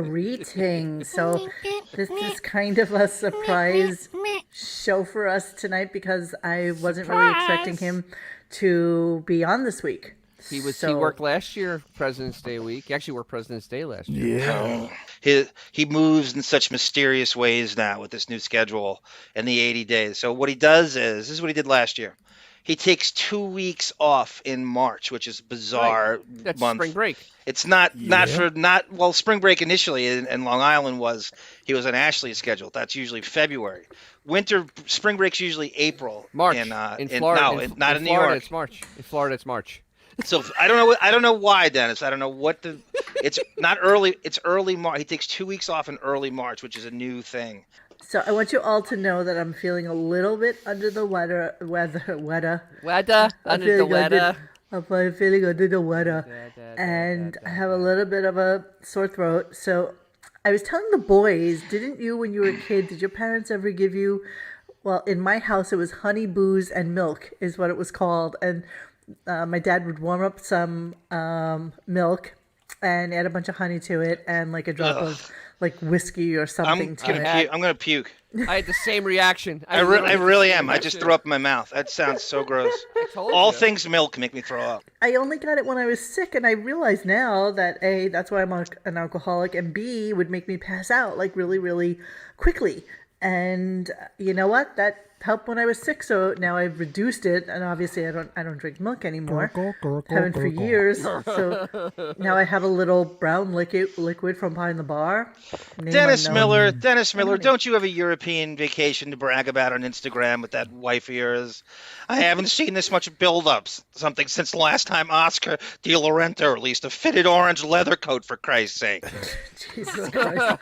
Greetings. So this is kind of a surprise show for us tonight because I wasn't really expecting him to be on this week. He worked last year, President's Day week. He actually worked President's Day last year. Yeah. He moves in such mysterious ways now with this new schedule and the 80 days. So what he does is, this is what he did last year. He takes 2 weeks off in March, which is bizarre. Right. That's month. spring break. It's spring break initially in Long Island he was on Ashley's schedule. That's usually February. Spring break's usually April. March. In Florida. Not in New York. It's March. In Florida, it's March. So I don't know why, Dennis. I don't know it's not early. It's early March. He takes 2 weeks off in early March, which is a new thing. So I want you all to know that I'm feeling a little bit under the weather. I'm feeling under the weather, and I have a little bit of a sore throat. So I was telling the boys, didn't you, when you were a kid, did your parents ever give you, well, in my house, it was honey, booze, and milk is what it was called. And my dad would warm up some milk and add a bunch of honey to it and like a drop of like whiskey or something to it. I'm going to puke. I had the same reaction. I really am. I just threw up in my mouth. That sounds so gross. All things milk make me throw up. I only got it when I was sick, and I realize now that A, that's why I'm an alcoholic, and B, would make me pass out like really, really quickly. And you know what? That helped when I was sick, so now I've reduced it, and obviously I don't drink milk anymore. Haven't for years. So now I have a little brown liquid from behind the bar. Dennis Miller, don't you have a European vacation to brag about on Instagram with that wife of yours? I haven't seen this much build-ups since the last time Oscar De La released a fitted orange leather coat, for Christ's sake. Jesus Christ.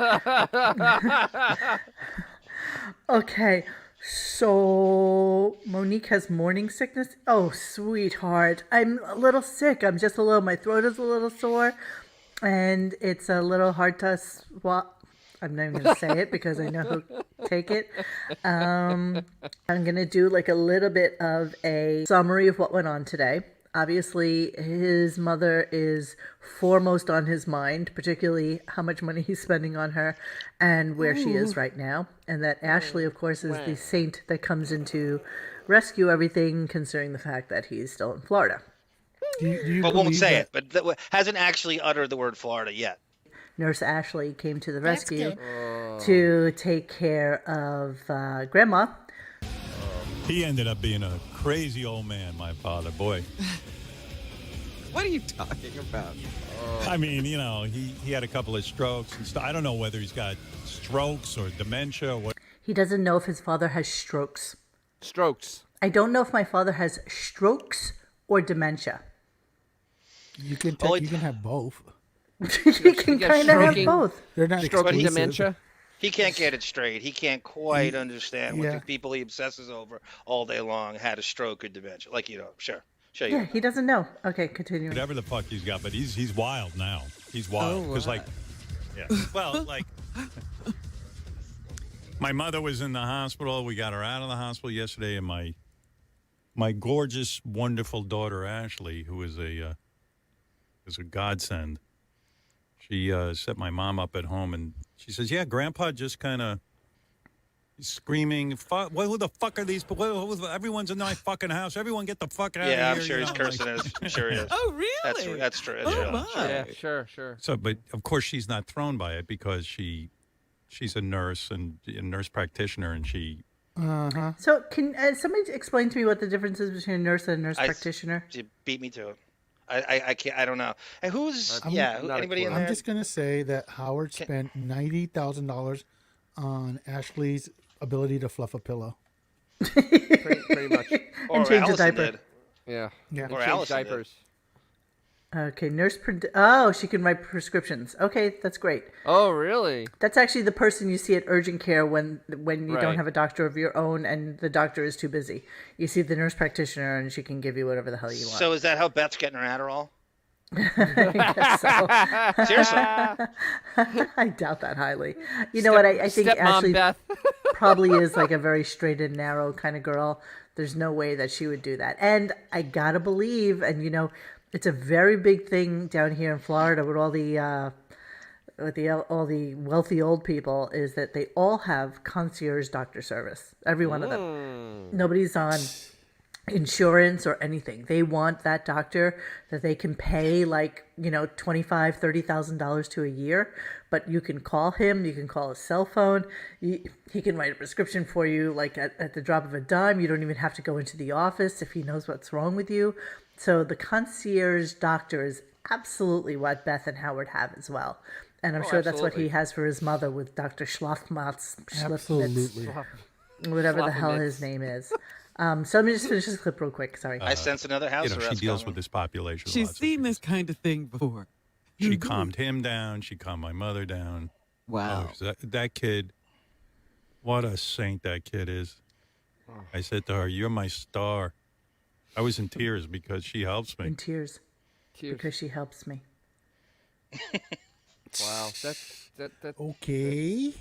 Okay. So Monique has morning sickness. Oh, sweetheart. I'm a little sick. My throat is a little sore and it's a little hard to swallow. I'm not even going to say it because I know who'll take it. I'm going to do like a little bit of a summary of what went on today. Obviously, his mother is foremost on his mind, particularly how much money he's spending on her and where she is right now. And that Ashley, of course, is the saint that comes in to rescue everything, considering the fact that he's still in Florida. But won't say it, but hasn't actually uttered the word Florida yet. Nurse Ashley came to the rescue to take care of Grandma. He ended up being a crazy old man, my father. Boy. What are you talking about? I mean, he had a couple of strokes and stuff. I don't know whether he's got strokes or dementia or what. He doesn't know if his father has strokes. Strokes. I don't know if my father has strokes or dementia. You can have both. You can kind of have both. They're not stroke and dementia. He can't get it straight. He can't quite understand what the people he obsesses over all day long had a stroke or dementia. Sure. Yeah, he doesn't know. Okay, continue. Whatever the fuck he's got, but he's wild now. He's wild. Because my mother was in the hospital. We got her out of the hospital yesterday, and my gorgeous, wonderful daughter, Ashley, who is a godsend, she set my mom up at home, and she says, yeah, Grandpa just kind of screaming, who the fuck are these? Everyone's in my fucking house. Everyone get the fuck out of here. Yeah, I'm sure he's cursing us. I'm sure he is. Oh, really? That's true. Oh, my. Yeah, sure. So, but of course she's not thrown by it because she's a nurse and a nurse practitioner, and she... Uh-huh. So can somebody explain to me what the difference is between a nurse and a nurse practitioner? She beat me to it. I can't. I don't know. And anybody in there? I'm just gonna say that Howard spent $90,000 on Ashley's ability to fluff a pillow. pretty much. And change a diaper. Did. Yeah. Or change Allison diapers. Did. Okay, she can write prescriptions. Okay, that's great. Oh, really? That's actually the person you see at urgent care when you don't have a doctor of your own and the doctor is too busy. You see the nurse practitioner and she can give you whatever the hell you want. So is that how Beth's getting her Adderall? I guess so. Seriously? I doubt that highly. You know what? I think Ashley probably is like a very straight and narrow kind of girl. There's no way that she would do that. And I gotta believe, and it's a very big thing down here in Florida with all the with all the wealthy old people is that they all have concierge doctor service. Every one of them. Nobody's on insurance or anything. They want that doctor that they can pay like, $25,000, $30,000 to a year. But you can call him, you can call his cell phone, he can write a prescription for you like at the drop of a dime. You don't even have to go into the office if he knows what's wrong with you. So the concierge doctor is absolutely what Beth and Howard have as well. And I'm sure that's what he has for his mother with Dr. Schlafmatz, Absolutely. whatever the hell his name is. So let me just finish this clip real quick. Sorry. I sense another house arrest she deals coming. with this population. She's lots, so seen this kind of thing before. She calmed him down. She calmed my mother down. Wow. Oh, that kid, what a saint that kid is. I said to her, "You're my star." I was in tears because she helps me. In tears. Because she helps me. Wow, Okay.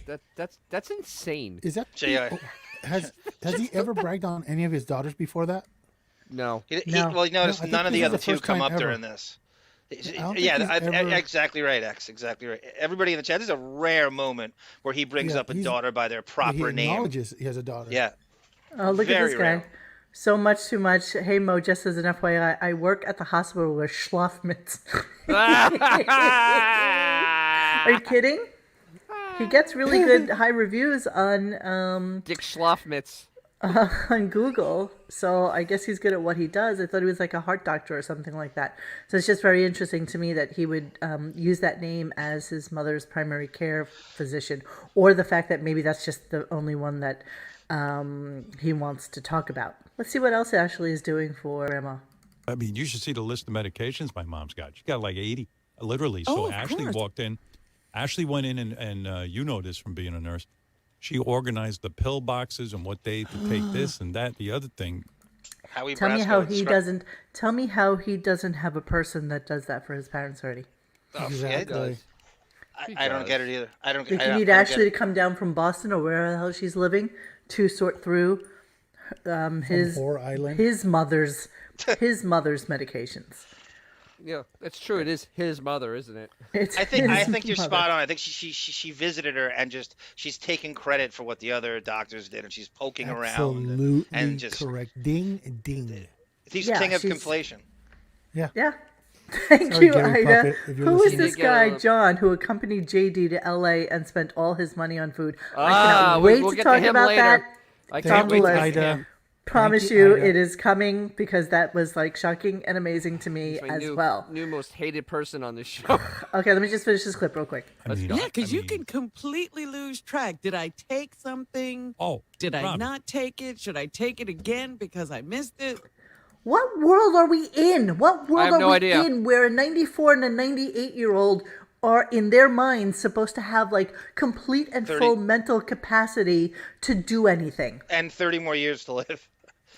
that's insane. Is that JR. has he ever bragged on any of his daughters before that? No. No. Well, you notice No, I none think of this the is other the two first come time up ever. during this. don't think he's ever- Exactly right, X. Exactly right. Everybody in the chat, this is a rare moment where he brings Yeah, up a he's- daughter by their He proper name. acknowledges he has a daughter. Yeah. Oh, look at Very this guy. rare. So much too much. Hey, Mo, just as an FYI, I work at the hospital where Schlafmitz. Are you kidding? He gets really good high reviews on Dick Schlafmitz. on Google, so I guess he's good at what he does. I thought he was like a heart doctor or something like that. So it's just very interesting to me that he would use that name as his mother's primary care physician, or the fact that maybe that's just the only one that he wants to talk about. Let's see what else Ashley is doing for Grandma. I mean, you should see the list of medications my mom's got. She got like 80, literally. So of Ashley course. walked in. Ashley went in and you know this from being a nurse. She organized the pill boxes and what day to take this and that, the other thing. Howie Tell me Brasco how is he scru- doesn't. Tell me how he doesn't have a person that does that for his parents already. Oh, yeah, Exactly. I don't get it either. I don't Like get you I need don't Ashley to get it. come down from Boston or wherever the hell she's living to sort through his Whore Island. his mother's medications. Yeah, that's true. It is his mother, isn't it? It's I think his you're mother. spot on. I think she visited her and just she's taking credit for what the other doctors did, and she's poking around Absolutely and just correct. Ding, ding. he's Yeah, king of she's- conflation. Yeah. Thank Sorry, you, Gary Ida. Puppet, if you're Who is listening. this You get guy, a- John, who accompanied JD to LA and spent all his money on food? I Ah, cannot wait we'll to get talk to him about later. that. I Tom can't wait to Blitt. get to Ida. him. Promise you, you, Ida. it is coming because that was like shocking and amazing to me He's my as new, well. new most hated person on this show. Okay, let me just finish this clip real quick. I mean, Yeah, because I you mean, can completely lose track. Did I take something? Oh, Did I Robin. not take it? Should I take it again because I missed it? What world are we in? What world have are no we idea. in where a 94 and a 98-year-old are in their minds supposed to have like complete and 30. full mental capacity to do anything? And 30 more years to live.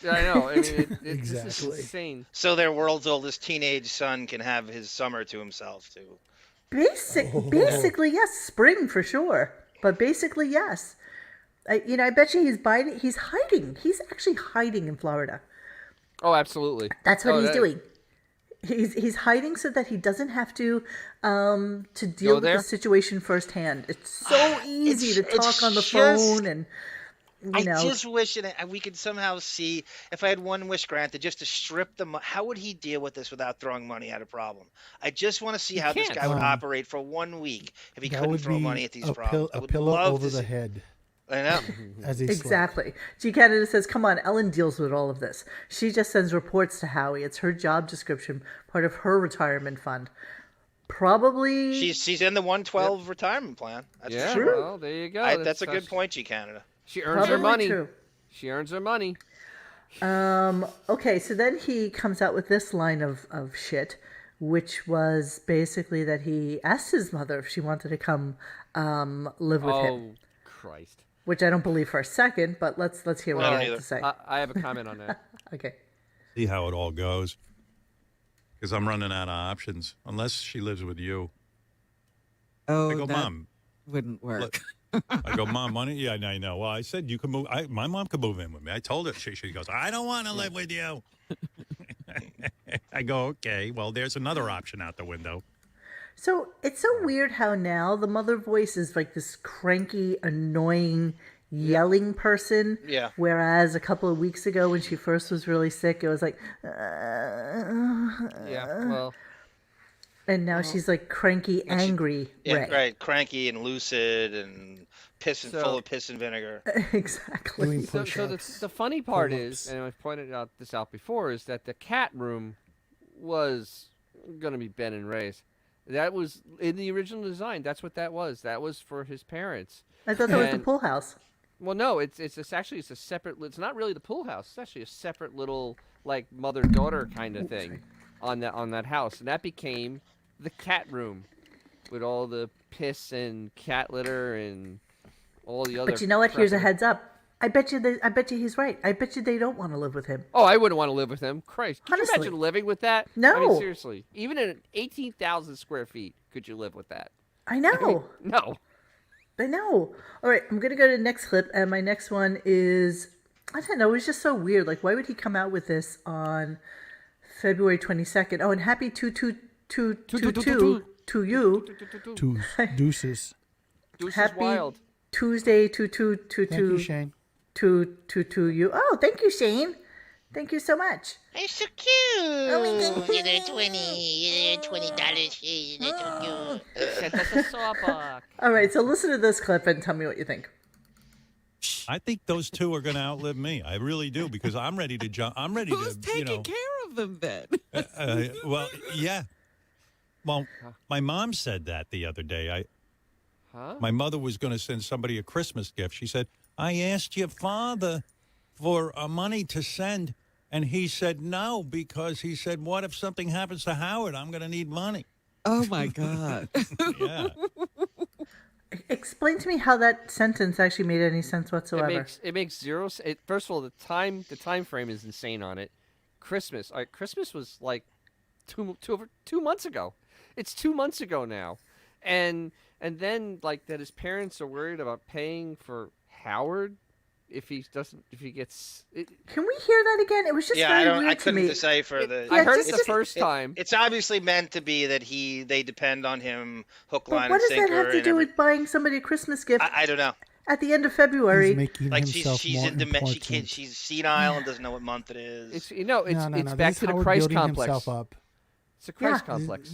Yeah, I know. I mean, this is Exactly. insane. So their world's oldest teenage son can have his summer to himself too. Basically, yes, spring for sure. But basically, yes. I bet you he's hiding. He's actually hiding in Florida. Oh, absolutely. That's what Oh, he's that- doing. He's hiding so that he doesn't have to deal with there? the situation firsthand. It's so easy to It's talk on the just- phone and I just wish we could somehow see if I had one wish granted, just to strip them. How would he deal with this without throwing money at a problem? I just want to see how this can't. guy would operate for 1 week if he That couldn't would throw be money at these a, problems. I a would pillow love over to the see- head I know. as he slept. exactly. G Canada says, "Come on, Ellen deals with all of this. She just sends reports to Howie. It's her job description, part of her retirement fund. Probably She's in the 112 retirement plan. That's Yeah, for sure. well, there you go. That's a good point, G Canada. She earns her probably money. true. She earns her money. Okay, so then he comes out with this line of shit, which was basically that he asked his mother if she wanted to come live with him, Oh, Christ. which I don't believe for a second, but let's hear what I he don't had either. to say. I have a comment on that. Okay. See how it all goes. Because I'm running out of options. Unless she lives with you. Oh, I go, that Mom. wouldn't work. I go, Mom, why don't you? Yeah, I know. Well, I said you can move. My mom could move in with me. I told her. She goes, I don't want to live with you. I go, okay. Well, there's another option out the window. So it's so weird how now the mother voice is like this cranky, annoying, yelling person. Yeah. Whereas a couple of weeks ago when she first was really sick, it was like, Yeah. Well, and now she's like cranky, angry. Yeah, Ray. right. Cranky and lucid and So- full of piss and vinegar. Exactly. Doing so push-ups. the funny part pull-ups. is, and I've pointed this out before, is that the cat room was going to be Ben and Ray's. That was in the original design. That's what that was. That was for his parents. I thought that was the And- pool house. Well, no, it's actually a separate. It's not really the pool house. It's actually a separate little like mother-daughter kind of thing on that house, and that became the cat room with all the piss and cat litter and all the other. But you know what? Here's a crap. heads up. I bet you he's right. I bet you they don't want to live with him. Oh, I wouldn't want to live with him. Christ, could you Honestly. imagine living with that? I No. mean, seriously. Even in 18,000 square feet, could you live with that? I know. No. I know. All right, I'm gonna go to the next clip, and my next one is, I don't know, it was just so weird. Like, why would he come out with this on February 22nd? Oh, and happy to you, Two deuces. Deuce Happy is wild. Tuesday Thank you, Shane. to you. Oh, thank you, Shane. Thank you so much. Hey, so cute. You're there $20 here. That's so cute. Sent us a sawbuck. All right, so listen to this clip and tell me what you think. I think those two are going to outlive me. I really do, because I'm ready to jump. I'm ready Who's to, taking care of them then? well, yeah. Well, my mom said that the other day. Huh? My mother was going to send somebody a Christmas gift. She said, I asked your father for money to send, and he said no, because he said, what if something happens to Howard? I'm going to need money. Oh my God. Yeah. Explain to me how that sentence actually made any sense whatsoever. It makes zero. First of all, the time frame is insane on it. Christmas. All right, Christmas was like over 2 months ago. It's 2 months ago now, and then like that his parents are worried about paying for Howard if he gets. Can we hear that again? It was just Yeah, very weird I to couldn't me. decipher the. I heard it just- the first time. It's obviously meant to be that they depend on him hook, But line, what and does that sinker. have to and do every- with buying somebody a Christmas gift I don't know. at the end of February? He's making Like himself she's more in dementia. She important. can't. She's senile and doesn't know what month it is. It's No, it's no. back This to is the Howard Christ building complex. himself up. It's a Christ Yeah. complex.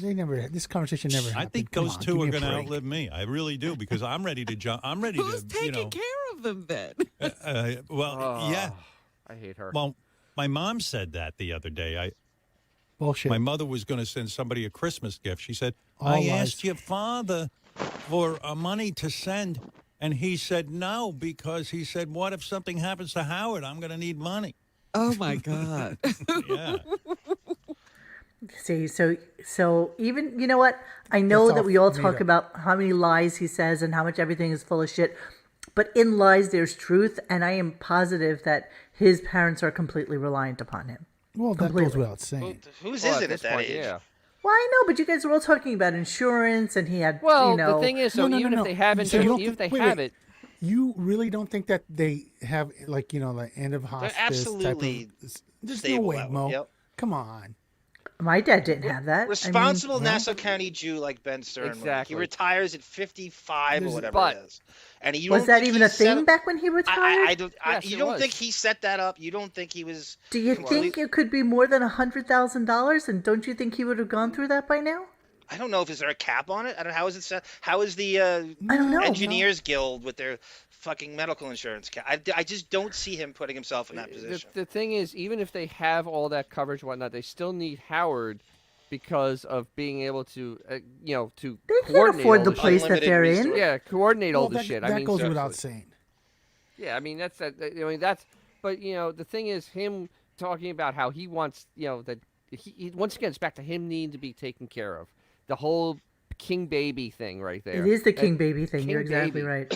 This conversation never happened. I think Come those on, two give are me a going to break. outlive me. I really do, because I'm ready to jump. I'm ready Who's to, taking care of them then? yeah. I hate her. Well, my mom said that the other day. Bullshit. My mother was going to send somebody a Christmas gift. She said, All I lies. asked your father for money to send, and he said no, because he said, what if something happens to Howard? I'm going to need money. Oh my God. Yeah. See, so even, you know what? I know That's that all we all made talk up. about how many lies he says and how much everything is full of shit. But in lies, there's truth, and I am positive that his parents are completely reliant upon him. Well, that Completely. goes without saying. Whose Well, is at it at this that point, age? yeah. Well, I know, but you guys are all talking about insurance, and he had, Well, you know, the thing is, so No, even no. if they haven't, So you don't even if they think- wait, have wait. it, You really don't think that they have, like, like end of hospice absolutely type of... There's no stable way, that way, Mo. yep. Come on. my dad didn't have that. Responsible I mean, Nassau County Jew like Ben Stern. Exactly. He retires at 55 or There's- whatever But- it is. And you was don't that think even he a thing set- back when he retired? I don't. Yes, You it don't was. think he set that up? You don't think he was? Do you completely- think it could be more than $100,000? And don't you think he would have gone through that by now? I don't know. Is there a cap on it? I don't know. How is it set? How is the I don't know. Engineers Guild with their fucking medical insurance cap? I just don't see him putting himself in that position. the thing is, even if they have all that coverage and whatnot, they still need Howard because of being able to, to They can't coordinate afford all the the place Unlimited that they're in. resource. Yeah, coordinate all Well, the that, shit. that I mean, goes so- without saying. Yeah, I mean that's that. I mean that's. But the thing is, him talking about how he wants, that he once again it's back to him needing to be taken care of. The whole king baby thing right there. It is the And king baby thing. king You're exactly baby. right.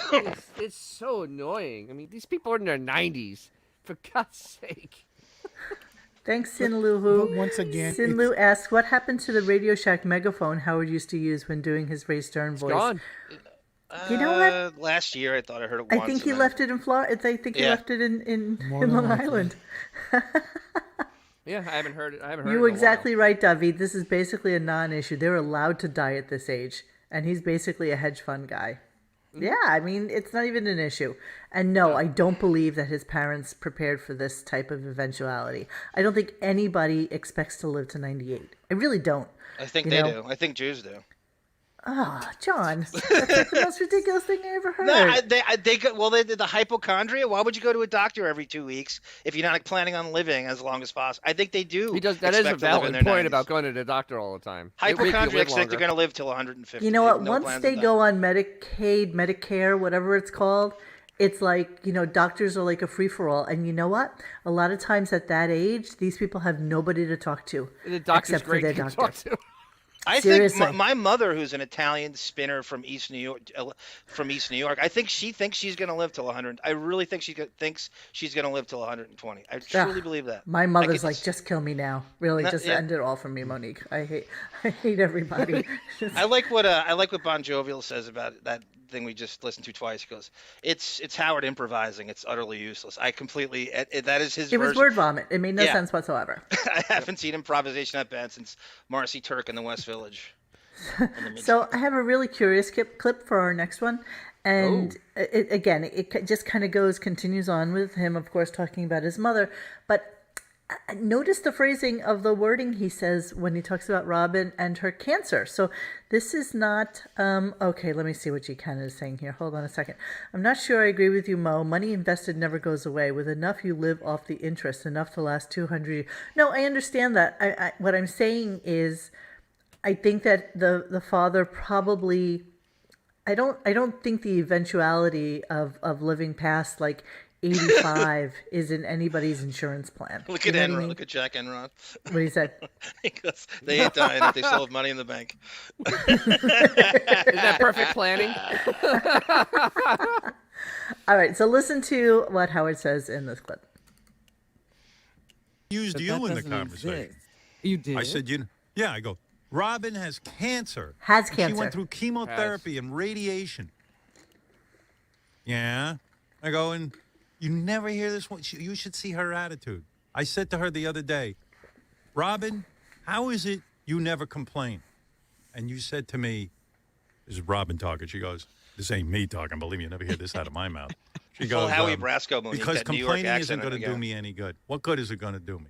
It's so annoying. I mean, these people are in their 90s. For God's sake. Thanks, Sinluhu. But once again, Sinlu asks, what happened to the Radio Shack megaphone Howard used to use when doing his Ray Stern voice? Gone. You know what? Last year I thought I heard it I once. think he and left it in Florida. I think he Yeah. left it in More than Long likely. Island. Yeah, I haven't heard it. I haven't heard it You in were a while. exactly right, David. This is basically a non-issue. They're allowed to die at this age, and he's basically a hedge fund guy. Yeah, I mean, it's not even an issue. And no, I don't believe that his parents prepared for this type of eventuality. I don't think anybody expects to live to 98. I really don't. I think You they know? do. I think Jews do. John, that's like the most ridiculous thing I ever heard. No, they did the hypochondria. Why would you go to a doctor every 2 weeks if you're not planning on living as long as possible? I think they do. He does. That is a expect to live in valid their point 90s. about going to the doctor all the time. Hypochondriacs think they're going to live till 150. You know They have what? no Once plans they of go dying. on Medicaid, Medicare, whatever it's called, it's like, doctors are like a free-for-all. And you know what? A lot of times at that age, these people have nobody to talk to The doctor's except for great their to doctor. talk to. I Seriously. think my mother, who's an Italian spinner from East New York, I think she thinks she's going to live till 100. I really think she thinks she's going to live till 120. I truly believe that. My mother's it's- like, just kill me now. Really, just yeah. end it all for me, Monique. I hate everybody. I like what Bon Jovial says about that thing we just listened to twice. He goes, "It's Howard improvising. It's utterly useless." I completely that is his It was version. word vomit. It made no Yeah. sense whatsoever. I haven't seen improvisation that bad since Marcy Turk in the West Village. So I have a really curious clip for our next one. And it just kind of continues on with him, of course, talking about his mother. But notice the phrasing of the wording he says when he talks about Robin and her cancer. So this is not, okay, let me see what G-Canada is saying here. Hold on a second. I'm not sure I agree with you, Mo. Money invested never goes away. With enough, you live off the interest, enough to last 200 years. No, I understand that. What I'm saying is, I think that the father probably, I don't think the eventuality of living past like 85 is in anybo's insurance plan. Look You at know what I Enron. mean? Look at Jack Enron. What he said. He goes, they ain't dying if they still have money in the bank. Isn't that perfect planning? All right, so listen to what Howard says in this clip. Used But you that in the doesn't conversation. exist. You did. I said, I go, Robin has cancer. Has She cancer. went through chemotherapy and radiation. Yeah. I go, and you never hear this one. You should see her attitude. I said to her the other day, Robin, how is it you never complain? And you said to me, this is Robin talking. She goes, this ain't me talking. Believe me, you never hear this out of my mouth. She Full goes, Howie Brasco, Monique, because that New York complaining isn't accent going to do again. me any good. What good is it going to do me?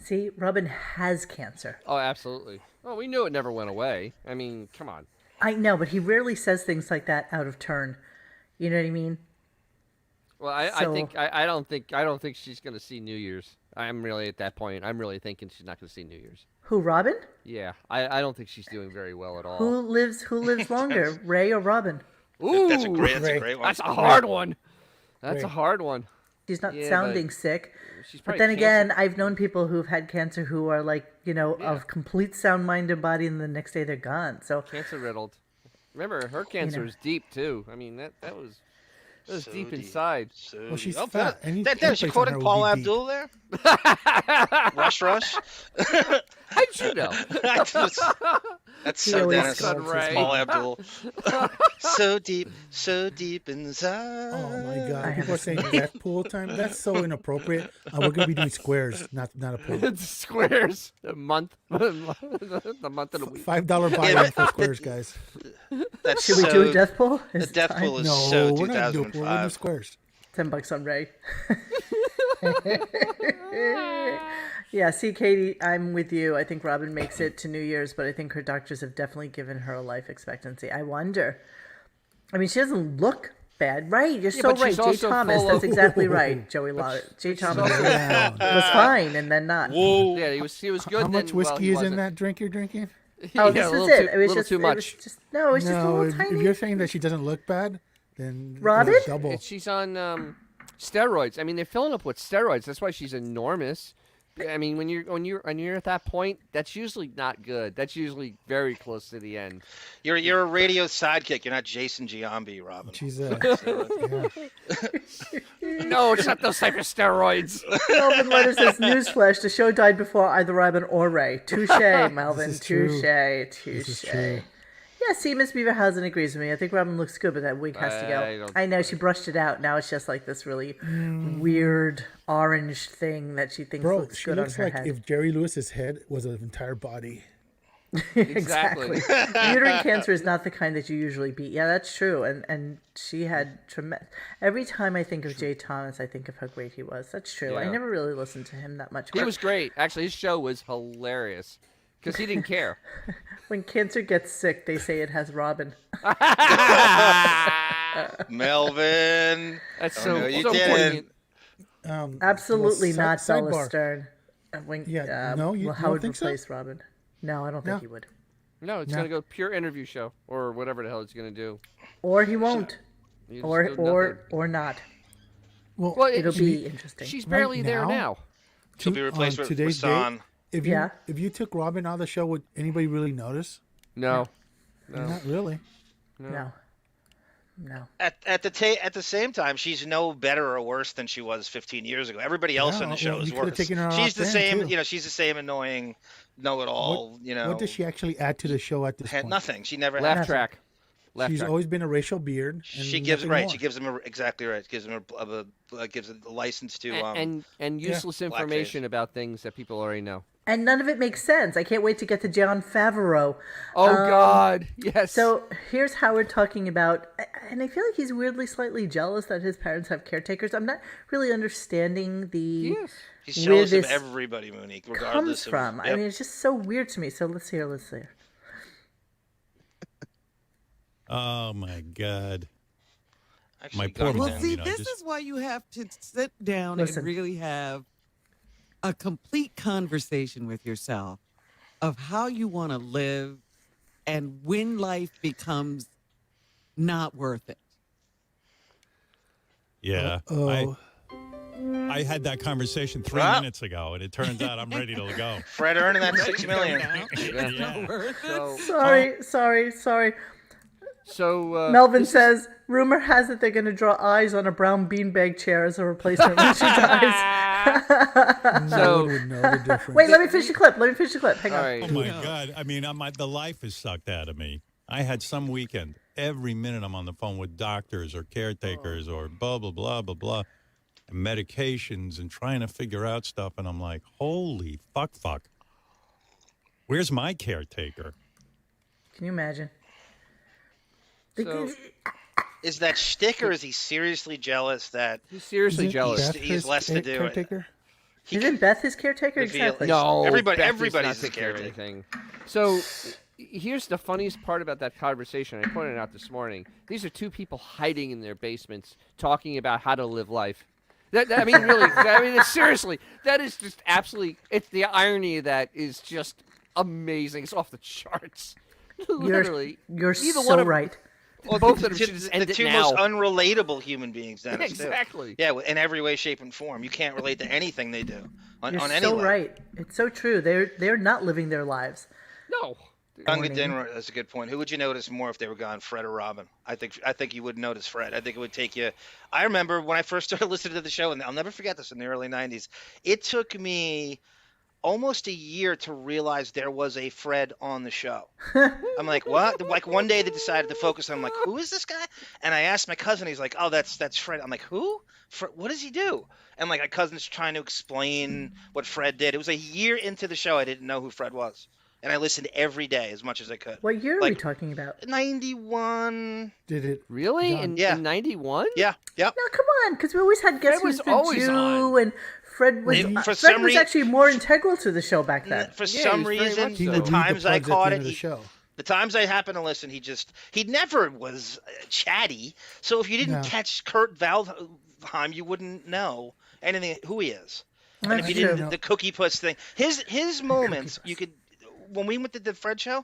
See, Robin has cancer. Oh, absolutely. Oh, we knew it never went away. I mean, come on. I know, but he rarely says things like that out of turn. You know what I mean? Well, I So- think I don't think she's gonna see New Year's. I'm really at that point. I'm really thinking she's not gonna see New Year's. Who, Robin? Yeah, I don't think she's doing very well at all. Who lives longer, Ray or Robin? Ooh, That's a great one. that's a hard one. That's a Ray. hard one. She's not Yeah, sounding sick. She's But probably then again, cancer- I've known people who've had cancer who are like, of complete sound mind and body, and the next day they're gone. So cancer riddled. Remember, her cancer is deep too. I mean, that was So deep deep. inside. Well, she's Oh, fat. Any Dennis, you place on quoted her would Paul be deep. Abdul there? Rush. How'd you know? That's He so always Dennis. calls It's Ray. Paul Abdul. so deep inside. Oh my God! I People are saying death pool time. That's so inappropriate. We're gonna be doing squares, not a pool. It's squares. A month. The month of the week. $5 buy-in for squares, guys. That's should we so, do a death pool? The Is it death time? pool is No, so we're not gonna do a pool. We're gonna do 2005. squares. $10 on Ray. Yeah, see, Katie, I'm with you. I think Robin makes it to New Year's, but I think her doctors have definitely given her a life expectancy. I wonder. I mean, she doesn't look bad, right? You're so but right. she's Jay also Thomas, full that's of- exactly right. Joey Lawler. Jay Thomas Down. was fine and then not. Yeah, he was good. How much then, whiskey well, he is in wasn't. that drink you're drinking? Oh, Yeah, this a was little it. too- It was little just too It much. was just no. It was just a No, little if tiny. you're saying that she doesn't look bad, then it's Robin? double. She's on steroids. I mean, they're filling up with steroids. That's why she's enormous. I mean, when you're at that point, that's usually not good. That's usually very close to the end. You're a radio sidekick. You're not Jason Giambi, Robin. She's Yeah. No, it's not those type of steroids. Melvin Letter says, newsflash, the show died before either Robin or Ray. Touche, Melvin. is true. Touche. This is Touche. true. Yeah, see, Miss Beaverhausen agrees with me. I think Robin looks good, but that wig has to go. I know she brushed it out. Now it's just like this really weird orange thing that she thinks Bro, looks she good looks on her like head. if Jerry Lewis's head was an entire body. Exactly. Uterine cancer is not the kind that you usually beat. Yeah, that's true. And she had tremendous. Every time I think of Jay Thomas, I think of how great he was. That's true. I Yeah. never really listened to him that much. He but was great. Actually, his show was hilarious because he didn't care. when cancer gets sick, they say it has Robin. Melvin. That's Oh, so, no, you so didn't. poignant. Absolutely well, not Bella sidebar. Stern. When, Yeah, no, you how don't would think so? replace Robin? No, I don't think No. he would. No, it's No. gonna go pure interview show or whatever the hell it's gonna do. Or he won't. You just Or do nothing. or not. Well, Well, It'll be interesting. She's Right barely there now? now. She'll be replaced on with today's San. date, if Yeah. you took Robin out of the show, would anybody really notice? No. Not really. No. At the same time, she's no better or worse than she was 15 years ago. Everybody else Yeah, in the show well, is you could've worse. taken her She's off the then, same, too. she's the same annoying know-it-all. What does she actually add to the show at this Had point? nothing. She never Laugh had. track. Laugh She's track. always been a racial beard. And She gives nothing right. more. She gives him exactly right. Gives him gives a license to and useless information about things that people already know. And none of it makes sense. I can't wait to get to Jon Favreau. Oh God, yes. So here's Howard talking about, and I feel like he's weirdly slightly jealous that his parents have caretakers. I'm not really understanding the yes. He's where jealous of this everybody, Monique, comes regardless from. of. I mean, it's just so weird to me. So let's hear. Oh my God. Actually, My poor Gunk mom. Well, did. see, you know, this just- is why you have to sit down Listen. and really have a complete conversation with yourself of how you want to live and when life becomes not worth it. Yeah. Oh, I had that conversation 3 Ah. minutes ago, and it turns out I'm ready to go. Fred earning that $6 million. It's not worth it. Sorry. So Melvin says, rumor has it they're going to draw eyes on a brown beanbag chair as a replacement when she dies. no one would know the difference. Wait, let me finish the clip. Hang all on. right. Oh my God! I mean, the life is sucked out of me. I had some weekend. Every minute I'm on the phone with doctors or caretakers or blah blah blah blah blah, and medications and trying to figure out stuff. And I'm like, holy fuck! Where's my caretaker? Can you imagine? So- Is that shtick or is he seriously jealous that He's seriously Isn't jealous. Beth He's his less to do. caretaker? Isn't Beth his caretaker? Reveal- Exactly. No, Everybody- Beth does everybody's not a take care of caretaker. anything. So here's the funniest part about that conversation. I pointed out this morning. These are two people hiding in their basements talking about how to live life. I mean, really. I mean, seriously. That is just absolutely. It's the irony of that is just amazing. It's off the charts. Literally, You're either so one of right. Well, both of them the, should just the end it two now. most unrelatable human beings, Dennis. too. Exactly. Yeah, in every way, shape, and form. You can't relate to anything they do on You're any so level. right. It's so true. They're not living their lives. No. Gunk and Dinner, that's a good point. Who would you notice more if they were gone, Fred or Robin? I think you would notice Fred. I think it would take you. I remember when I first started listening to the show, and I'll never forget this in the early '90s. It took me almost a year to realize there was a Fred on the show. I'm like, what? Like one day they decided to focus on. I'm like, who is this guy? And I asked my cousin. He's like, oh, that's Fred. I'm like, who? What does he do? And like my cousin's trying to explain what Fred did. It was a year into the show. I didn't know who Fred was. And I listened every day as much as I could. What year are Like- we talking about? 91. Did it? Really? John. Yeah. In 91? Yeah. Yep. No, come on, because we always had Guess Fred was Who's the always Jew, on. and Fred was For Fred some was rea- actually more integral to the show back then. For Yeah, some he's very reason, much He so. the would read times the I plugs at caught the it, end of the show. the times I happened to listen, he never was chatty. So if you didn't No. catch Kurt Waldheim, you wouldn't know anything who he is. And That's if you true. didn't, the Cookie Puss thing, his moments, you could. When we went to the Fred show,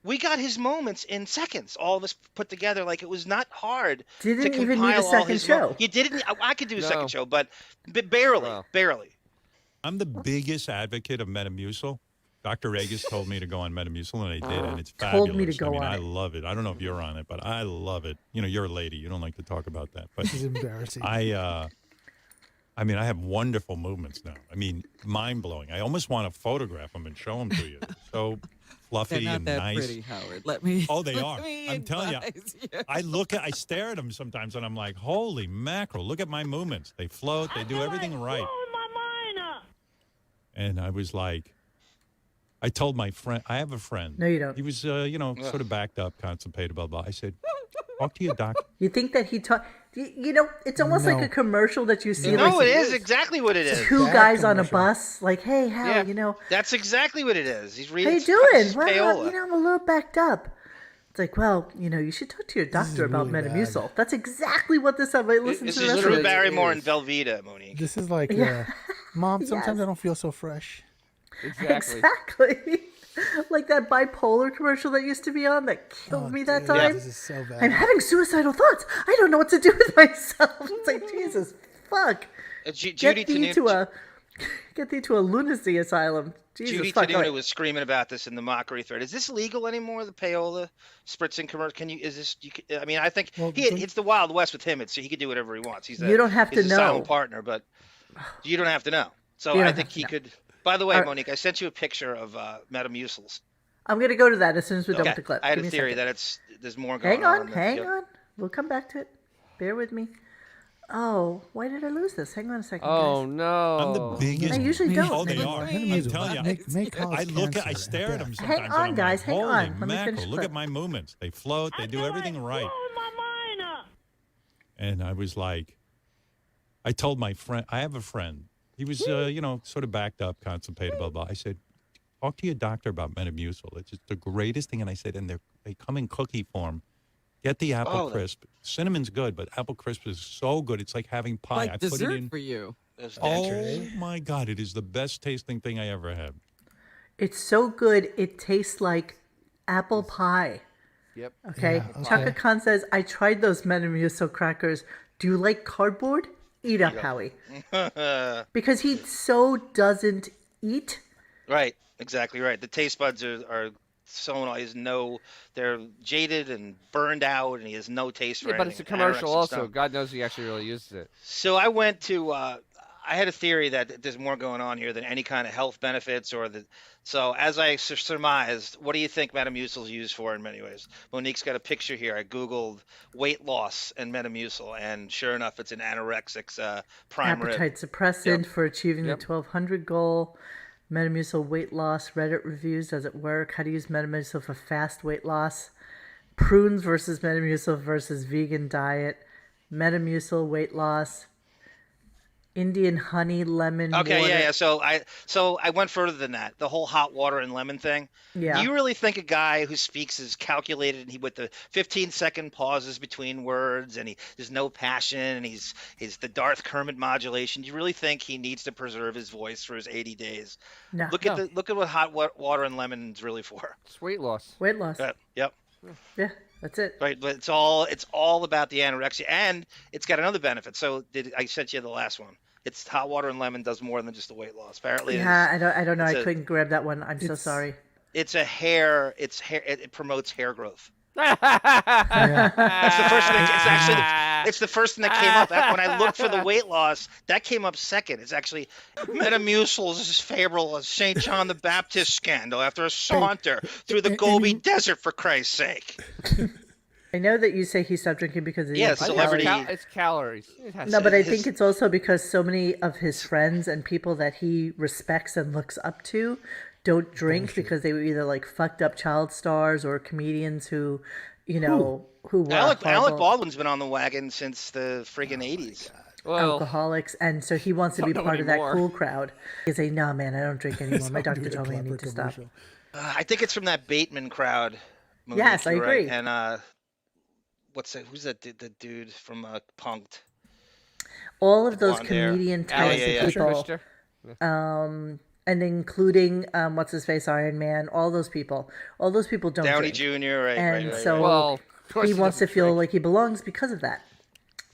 we got his moments in seconds. All of us put together, like it was not hard. Didn't to even need a compile all second his show. You didn't. I could do a No. second show, but barely, Wow. barely. I'm the biggest advocate of Metamucil. Dr. Agus told me to go on Metamucil, and I did, and it's fabulous. Told me to go I mean, on I it. love it. I don't know if you're on it, but I love it. You know, you're a lady. You don't like to talk about that, but This is embarrassing. I mean, I have wonderful movements now. I mean, mind blowing. I almost want to photograph them and show them to you. So fluffy They're not and that nice. pretty, Howard. Let me. Oh, they let are. me I'm telling you. advise you. I stare at them sometimes, and I'm like, holy mackerel! Look at my movements. They float. They do everything right. And I was like, I told my friend, I have a friend. No, you don't. He was, sort of backed up, constipated, blah blah. I said, talk to your doctor. You think that he taught? It's almost like No. a commercial that you see. No, like, it is exactly what it is. two Bad guys on a commercial. bus, like, hey, Hal, Yeah. That's exactly what it is. He's how reading. you doing? It's Well, payola. I'm a little backed up. It's like, well, you should talk to your doctor about really bad. Metamucil. That's exactly what this is. Listen This to the is rest Drew of it. Barrymore and Velveeta, Monique. This is like, Mom, sometimes I don't feel so fresh. Exactly. Exactly. Like that bipolar commercial that used to be on that killed me that Dude, time. This is so bad. I'm having suicidal thoughts. I don't know what to do with myself. It's like, Jesus, fuck. Judy Get thee to a lunacy asylum. Jesus, Judy fuck. Tenuta was screaming about this in the mockery thread. Is this legal anymore? The payola spritzing commercial? Can you? Is this? I mean, I think it's the Wild West with him. He can do whatever he wants. You don't have he's to a know. silent partner, but you don't have to know. So You I don't think have to he know. could. By the way, All right. Monique, I sent you a picture of Metamucils. I'm going to go to that as soon as we're done Okay. with the clip. I had Give a me theory second. that there's more going Hang on. on, hang on. We'll come back to it. Bear with me. Oh, why did I lose this? Hang on a second, Oh guys. no! I'm the biggest. I usually don't. Oh, they Hang are. on. I'm telling you. May cause I cancer stare at them death. sometimes. Hang and on, I'm guys, like, hang holy on. Let me finish mackerel! the Look clip. at my movements. They float. They do everything right. And I was like, I told my friend, I have a friend. He was, sort of backed up, constipated, blah blah. I said, talk to your doctor about Metamucil. It's just the greatest thing. And I said, and they come in cookie form. Get the apple crisp. Cinnamon's good, but apple crisp is so good. It's like having pie. Like I put it dessert in. for you. Oh my God! It is the best tasting thing I ever had. It's so good, it tastes like apple pie. Yep. Okay? Yeah, okay. Chaka Khan says, I tried those Metamucil crackers. Do you like cardboard? Eat up, Howie. Because he so doesn't eat. Right, exactly right. The taste buds are so they're jaded and burned out, and he has no taste for Yeah, but anything. it's a commercial Anorexic also. stone. God knows he actually really uses it. So I went to. I had a theory that there's more going on here than any kind of health benefits So as I surmised, what do you think Metamucil is used for in many ways? Monique's got a picture here. I googled weight loss and Metamucil, and sure enough, it's an anorexics prime rib. Appetite suppressant Yep. for achieving Yep. the 1200 goal. Metamucil weight loss. Reddit reviews. Does it work? How to use Metamucil for fast weight loss. Prunes versus Metamucil versus vegan diet. Metamucil weight loss. Indian honey lemon Okay, water. yeah. So I went further than that. The whole hot water and lemon thing. Yeah. Do you really think a guy who speaks is calculated and he with the 15-second pauses between words and there's no passion and he's the Darth Kermit modulation? Do you really think he needs to preserve his voice for his 80 days? No. Look at what hot water and lemon is really for. It's weight loss. Weight loss. Yep. Yeah, that's it. Right, but it's all about the anorexia, and it's got another benefit. So I sent you the last one. It's hot water and lemon does more than just the weight loss. Apparently, Yeah, I don't know. I it's a- couldn't grab that one. I'm so sorry. it's a hair. It's hair. It promotes hair growth. Yeah. That's the first thing. It's the first thing that came up when I looked for the weight loss. That came up second. It's actually Metamucil is favorable as St. John the Baptist scandal after a saunter through the Gobi Desert, for Christ's sake. I know that you say he stopped drinking because of the Yeah, empty celebrity- calories. It's calories. It has No, to- but I think it's also because so many of his friends and people that he respects and looks up to don't drink because they were either like fucked up child stars or comedians who were Alec horrible Baldwin's been on the wagon since the friggin' 80s. well, alcoholics, and so he wants to be Don't know part of that anymore. cool crowd. He's say, "No, man, I don't drink anymore. My doctor Doing a told me I Clapper need to stop." commercial. I think it's from that Bateman crowd. Monique, Yes, I you're right. agree. And who's that? The dude from Punked? All of those blonde hair. comedian Yeah, types yeah, of yeah. people, Twister. and including what's his face, Iron Man, all those people don't Downey drink. Jr. Right, And right. so Well, of course he he wants to doesn't feel drink. like he belongs because of that.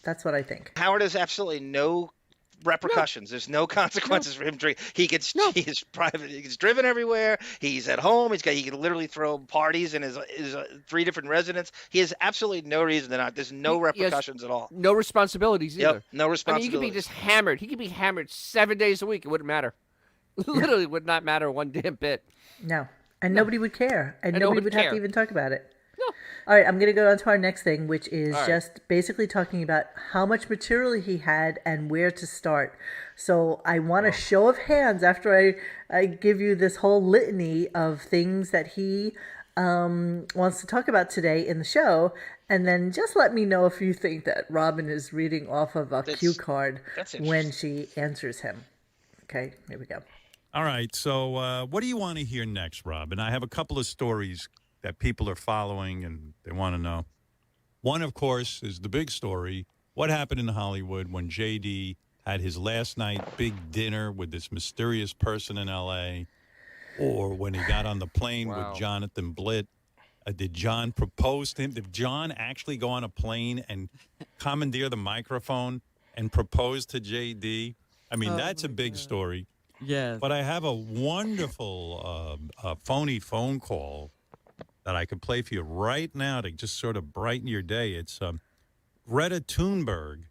That's what I think. Howard has absolutely no repercussions. There's no consequences for him drinking. He is private. He gets driven everywhere. He's at home. He can literally throw parties in his 3 different residences. He has absolutely no reason to not. There's no He has repercussions at all. No responsibilities either. Yep, no I mean, responsibilities. he could be just hammered. He could be hammered 7 days a week. It wouldn't matter. Literally would not matter one damn bit. No. and nobody would care, and no nobody one would would have to care. even talk about it. No. All right, I'm going to go on to our next thing, which is All right. just basically talking about how much material he had and where to start. So I want a show of hands after I give you this whole litany of things that he wants to talk about today in the show. And then just let me know if you think that Robin is reading off of a cue card that's when she answers him. Okay, here we go. All right. So, what do you want to hear next, Robin? I have a couple of stories that people are following and they want to know. One, of course, is the big story. What happened in Hollywood when JD had his last night big dinner with this mysterious person in L.A., or when he got on the plane Wow. with Jonathan Blitt? Did John propose to him? Did John actually go on a plane and commandeer the microphone and propose to JD? I mean, that's a big story. Yes. But I have a wonderful phony phone call that I could play for you right now to just sort of brighten your day. It's Greta Thunberg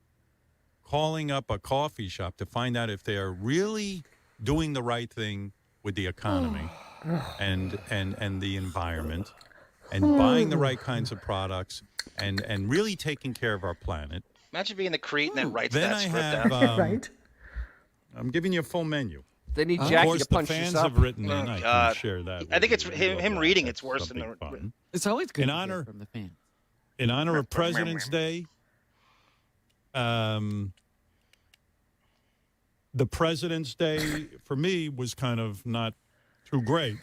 calling up a coffee shop to find out if they're really doing the right thing with the economy and the environment and buying the right kinds of products and really taking care of our planet. Imagine being the Cretan that writes Then that I script have, down. Right? I'm giving you a full menu. They need Of Jackie course, to the punch fans this up. have written in. Oh, I God. can share that. I think with it's you. him- Love him that. reading it's That's worse than something the- fun. It's always good In to hear honor- from the fans. In honor of President's Day, the President's Day for me was kind of not too great.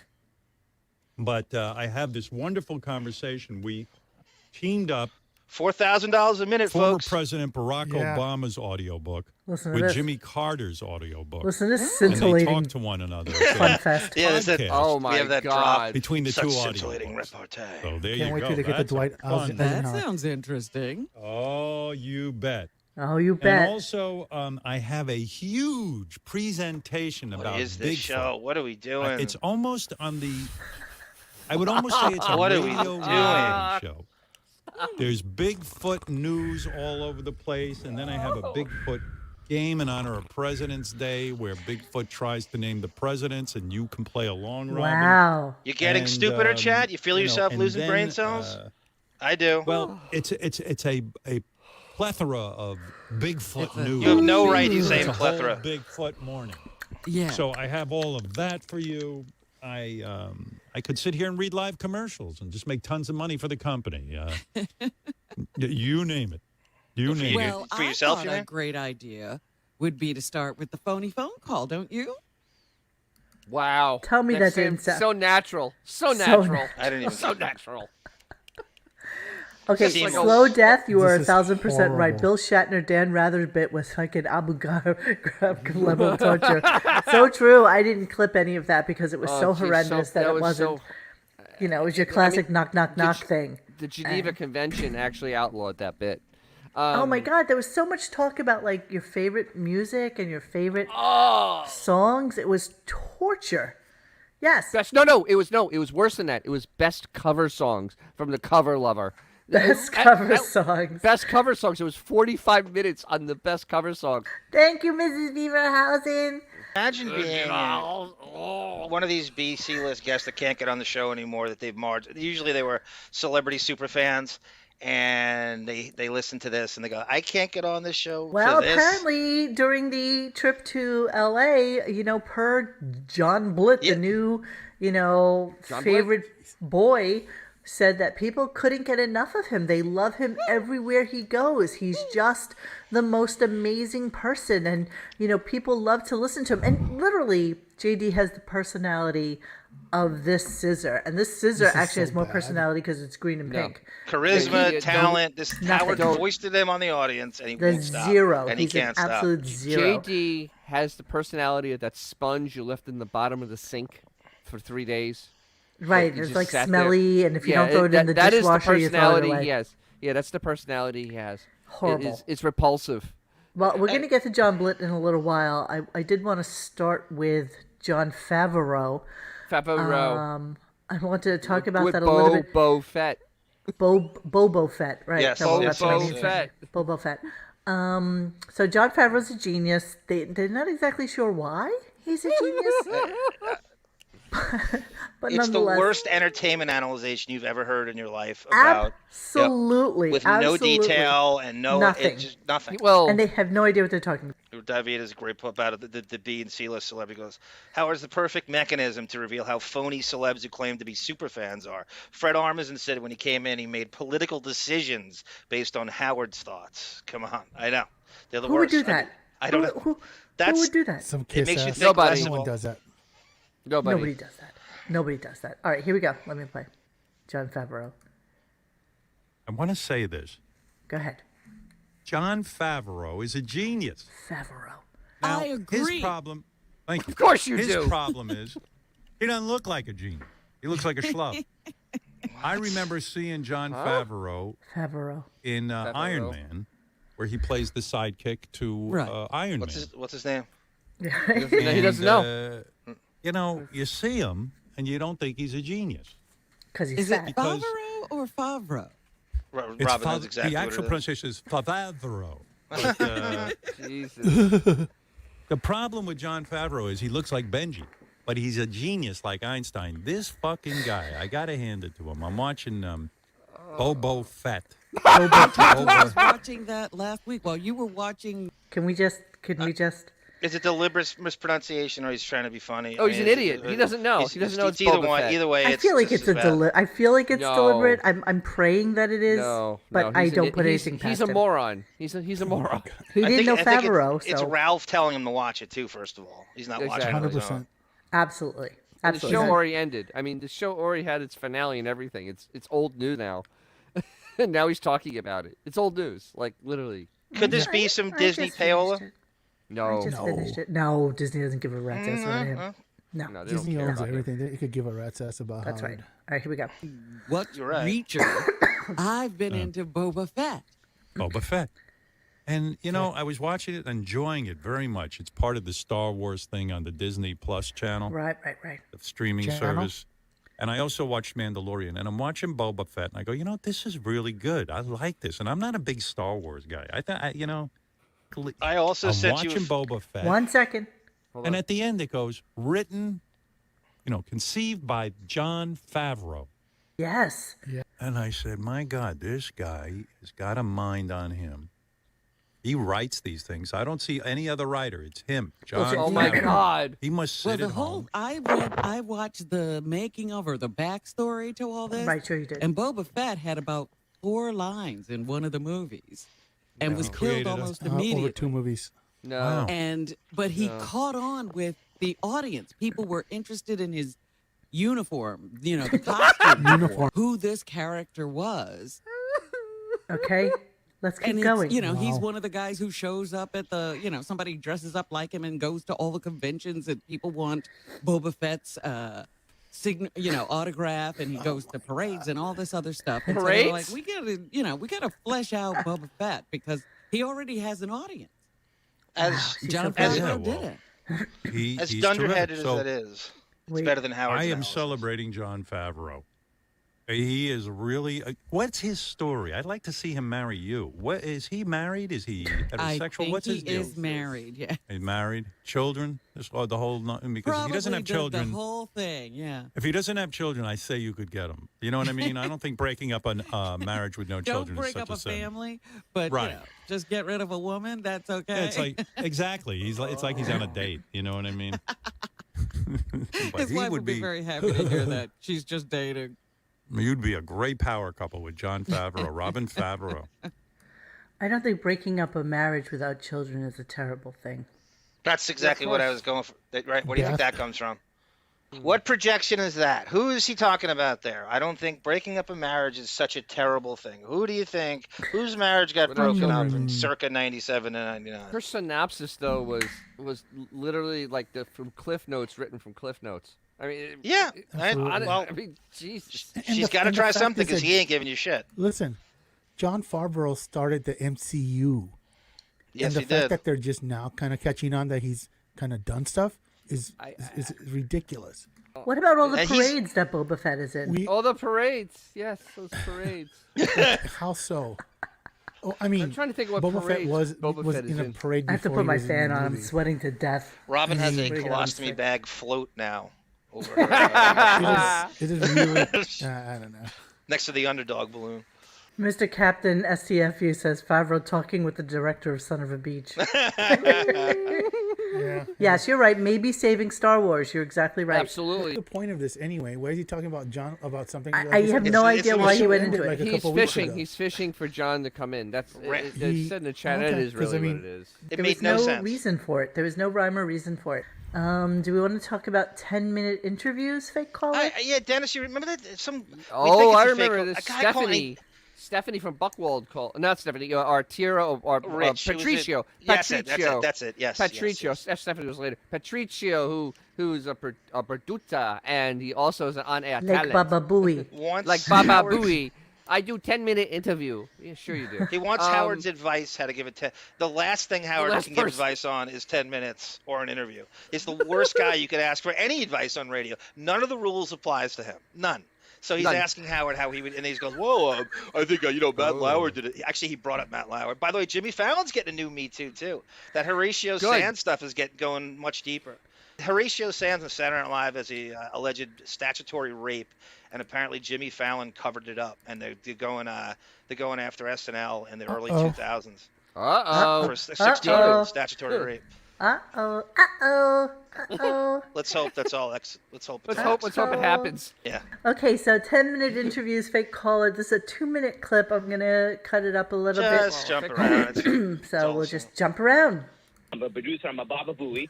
But I have this wonderful conversation. We teamed up $4,000 a minute, former folks. President Barack Yeah. Obama's audiobook Listen to with this. Jimmy Carter's audiobook. Listen to this and they scintillating talk to one another. fun fest. Yeah, that's it. Podcast. Oh We my have that God. drop. Between the Such two scintillating audiobooks. repartee. So there Can't you wait go. till they get the That's a Dwight fun- That Eisenhower. sounds interesting. Oh, you bet. Oh, you And bet. also, I have a huge presentation about What is this Bigfoot. show? What are we doing? It's almost on the. I would almost say it's a What are we radio doing? reality show. There's Bigfoot news all over the place, and then I have a Bigfoot game in honor of President's Day, where Bigfoot tries to name the presidents, and you can play along. Robin. Wow. You getting And, stupider, Chad? You feel know, yourself and losing then, brain cells? I do. Well, it's a plethora of Bigfoot It's a- news. You have no right to say It's a plethora. whole Bigfoot morning. Yeah. So I have all of that for you. I could sit here and read live commercials and just make tons of money for the company. You name it. You name it. well, for I yourself, thought you a mean? great idea would be to start with the phony phone call, don't you? Wow. Tell me that didn't sound- so natural. So So natural. I didn't even. So natural. Okay, Just like a- slow death. You are This is 1,000% right. horrible. Bill Shatner, Dan Rather bit was like an Abu Ghraib level torture. So true. I didn't clip any of that because it was so geez, horrendous that it was wasn't. so- You know, it was your classic knock knock knock you- thing. The Geneva Convention actually outlawed that bit. Oh my God, there was so much talk about like your favorite music and your favorite Oh. songs. It was torture. Yes, Best, no, it was worse than that. It was best cover songs from the cover lover. best cover songs. Best cover songs. It was 45 minutes on the best cover song. Thank you, Mrs. Beaverhausen. Imagine being one of these BC list guests that can't get on the show anymore that they've marged. Usually they were celebrity super fans, and they listen to this and they go, I can't get on this show. Well, for this. apparently during the trip to LA, per Jon Blitt, Yeah. the new, Jon favorite boy, said that people couldn't get enough of him. They love him everywhere he goes. He's just the most amazing person. And, people love to listen to him. And literally, JD has the personality of this scissor. And this scissor This is actually so has more bad. personality because it's green and No. pink. Charisma, Yeah, talent. This Howard Nothing. foisted him on the audience, and he The won't stop. zero. And He's he an can't stop. absolute zero. JD has the personality of that sponge you left in the bottom of the sink for 3 days. Right, He it's just like sat there. smelly, and if you don't throw it in the that is dishwasher, you throw it personality away. he has. Yeah, that's the personality he has. Horrible. It's repulsive. Well, we're going to get to Jon Blitt in a little while. I did want to start with Jon Favreau. Favreau. I want to talk about with that a little bit. Bo Fett. Bobo Fett, right? Yes, Double, yes, that's what I yes, mean. yes. Fett. Bobo Fett. So Jon Favreau's a genius. They're not exactly sure why he's a genius. But It's the nonetheless, worst entertainment analyzation you've ever heard in your life about. Yep. absolutely, With no absolutely detail and no, nothing. Just nothing. Well, And they have no idea what they're talking about. David is a great put about it. The B and C list celebrity goes, Howard is the perfect mechanism to reveal how phony celebs who claim to be superfans are. Fred Armisen said when he came in, he made political decisions based on Howard's thoughts. Come on, I know they're the Who worst. would do that? I don't know. Who That's would do that? Some it kiss makes you ass. think Nobody. less No of one all- does that. Nobody does that. Nobody does that. All right, here we go. Let me play. Jon Favreau. I want to say this. Go ahead. Jon Favreau is a genius. Favreau. Now, I agree. His problem, thank you. of course you His do. problem is he doesn't look like a genius. He looks like a schlub. I remember seeing Jon Favreau Favreau. in Iron Favreau. Man, where he plays the sidekick to Right. Iron What's Man. what's his name? He doesn't know. You know, you see him and you don't think he's a genius. Because he's Is fat. it Because- Favreau or Favreau? It's Robin knows exactly the what actual it is. pronunciation is Favreau. But, Jesus. the problem with Jon Favreau is he looks like Benji, but he's a genius like Einstein. This fucking guy, I gotta hand it to him. I'm watching Boba Fett. I was watching that last week while you were watching. Can we just? Is it deliberate mispronunciation or he's trying to be funny? Oh, he's an idiot. He doesn't know. He doesn't know it's either Boba one. Fett. Either way, I feel like this it's is bad. I feel like it's No. deliberate. I'm praying that it is. No, but no, I he's don't an- put he's- anything past He's a him. moron. He's a moron. He didn't know I think Favreau, it's so Ralph telling him to watch it too. First of all, he's not watching it on his 100%. own. absolutely, And the absolutely. show already ended. I mean, the show already had its finale and everything. It's old news now. And now he's talking about it. It's old news, like literally. Could this be some I Disney just finished payola? it. No. I just finished it. No, Disney doesn't give a rat's ass about him. Mhm. No, No, they Disney don't care owns about him. everything. They could give a rat's ass about that's Howard. right. All right, here we go. What You're right. creature? I've been into Boba Fett. Boba Fett. And, you know, I was watching it, enjoying it very much. It's part of the Star Wars thing on the Disney Plus channel, Right. the streaming Channel? service. And I also watched Mandalorian. And I'm watching Boba Fett, and I go, you know, this is really good. I like this. And I'm not a big Star Wars guy. I thought, you know, I also I'm sent you. watching Boba Fett. 1 second. And at the end, it goes, written, you know, conceived by Jon Favreau. Yes. And I said, my God, this guy has got a mind on him. He writes these things. I don't see any other writer. It's him, Jon Oh my Favreau. God. He must Well, sit the at whole home. I watched the making of or the backstory to all this. Right, sure you did. And Boba Fett had about 4 lines in one of the movies, and was Created killed a- almost Over immediately. 2 movies. No. Wow. But he caught on with the audience. People were interested in his uniform, you know, the costume, Uniform. who this character was. Okay, let's keep And it's, going. you know, he's Wow. one of the guys who shows up at the, you know, somebody dresses up like him and goes to all the conventions, and people want Boba Fett's autograph, and he goes to parades and all this other stuff. And so they're like, Parades? we gotta flesh out Boba Fett because he already has an audience. As She's Jon so bad. Yeah, Favreau well, did it. as he's dunderheaded terrific. as So that is, it's Wait. better than Howard's. I am analysis. celebrating Jon Favreau. He is really. What's his story? I'd like to see him marry you. What is he married? Is he I heterosexual? think What's he his deal? is married. Yeah, He's married. Children? The whole because probably if he doesn't have children. The whole thing. Yeah. If he doesn't have children, I say you could get him. You know what I mean? I don't think breaking up a marriage with no Don't children break is such up a sin. family, but Right. you know, just get rid of a woman. That's okay. Yeah, it's like exactly. It's like he's on a date. You know what I mean? But his he wife would would be very happy to hear that she's just dating. You'd be a great power couple with Jon Favreau, Robin Favreau. I don't think breaking up a marriage without children is a terrible thing. That's exactly what I was going for. Right? What do you think Death. that comes from? What projection is that? Who is he talking about there? I don't think breaking up a marriage is such a terrible thing. Who do you think? Whose marriage got broken up in circa 97 and 99? Her synopsis though was literally like from Cliff Notes, written from Cliff Notes. I mean, Yeah. Absolutely. Well, I mean, Jesus. And she's the- got to and the try fact something is because that- he ain't giving you shit. Listen, Jon Favreau started the MCU. Yes, and the he fact did. that they're just now kind of catching on that he's kind of done stuff is ridiculous. What about all the And he's- parades that Boba Fett is in? We, All the parades. Yes, those parades. how so? Oh, I mean, I'm trying to think what Boba Fett parades was Boba Fett is in a in. parade I have to before put my he was in fan the on. I'm movie. sweating to death. Robin has a What do you got on colostomy stick? bag float now. over her. It is really. I don't know. Next to the underdog balloon. Mr. Captain STFU says Favreau talking with the director of Son of a Beach. Yeah. Yes, you're right. Maybe saving Star Wars. You're exactly right. Absolutely. What's the point of this anyway? Why is he talking about John about something? I have no It's- idea it's why a he went ended into like it. a He's couple weeks fishing. ago. He's fishing for John to come in. That's Right. it said in the chat. Okay, That is 'cause, really I mean, what it is. It There made was no no sense. reason for it. There was no rhyme or reason for it. Do we want to talk about 10-minute interviews, fake caller? Yeah, Dennis, you remember that? We think Oh, it's I a remember fake- this. a guy called- Stephanie from Buckwald called. Not Stephanie. Arturo or Rich. It was Patricio. That's Patricio. it. That's it. Yes. Patricio. Yes. Stephanie was later. Patricio, who's a producer, and he also is an on-air Like talent. Baba Booey. Once Like Baba Howard's- Booey. I do 10-minute interview. Yeah, sure you do. He wants Howard's advice how to give it 10. The last thing Howard last can give person. advice on is 10 minutes or an interview. He's the worst guy you could ask for any advice on radio. None of the rules applies to him. None. So he's None. asking Howard how he would, and he goes, "Whoa, I think Matt Lauer did it." Actually, he brought up Matt Lauer. By the way, Jimmy Fallon's getting a new Me too. That Horatio Good. Sands stuff is going much deeper. Horatio Sands on Saturday Night Live as a alleged statutory rape, and apparently Jimmy Fallon covered it up, and they're going after SNL in the early 2000s Uh-oh. for 16 Uh-oh. statutory rape. Uh-oh, uh-oh, uh-oh. Let's hope that's all. Let's hope. Let's hope it happens. Yeah. Okay, so 10-minute interviews, fake caller. This is a 2-minute clip. I'm going to cut it up a little Just jump around. bit. So we'll just jump around. I'm a producer. I'm a Baba Booey.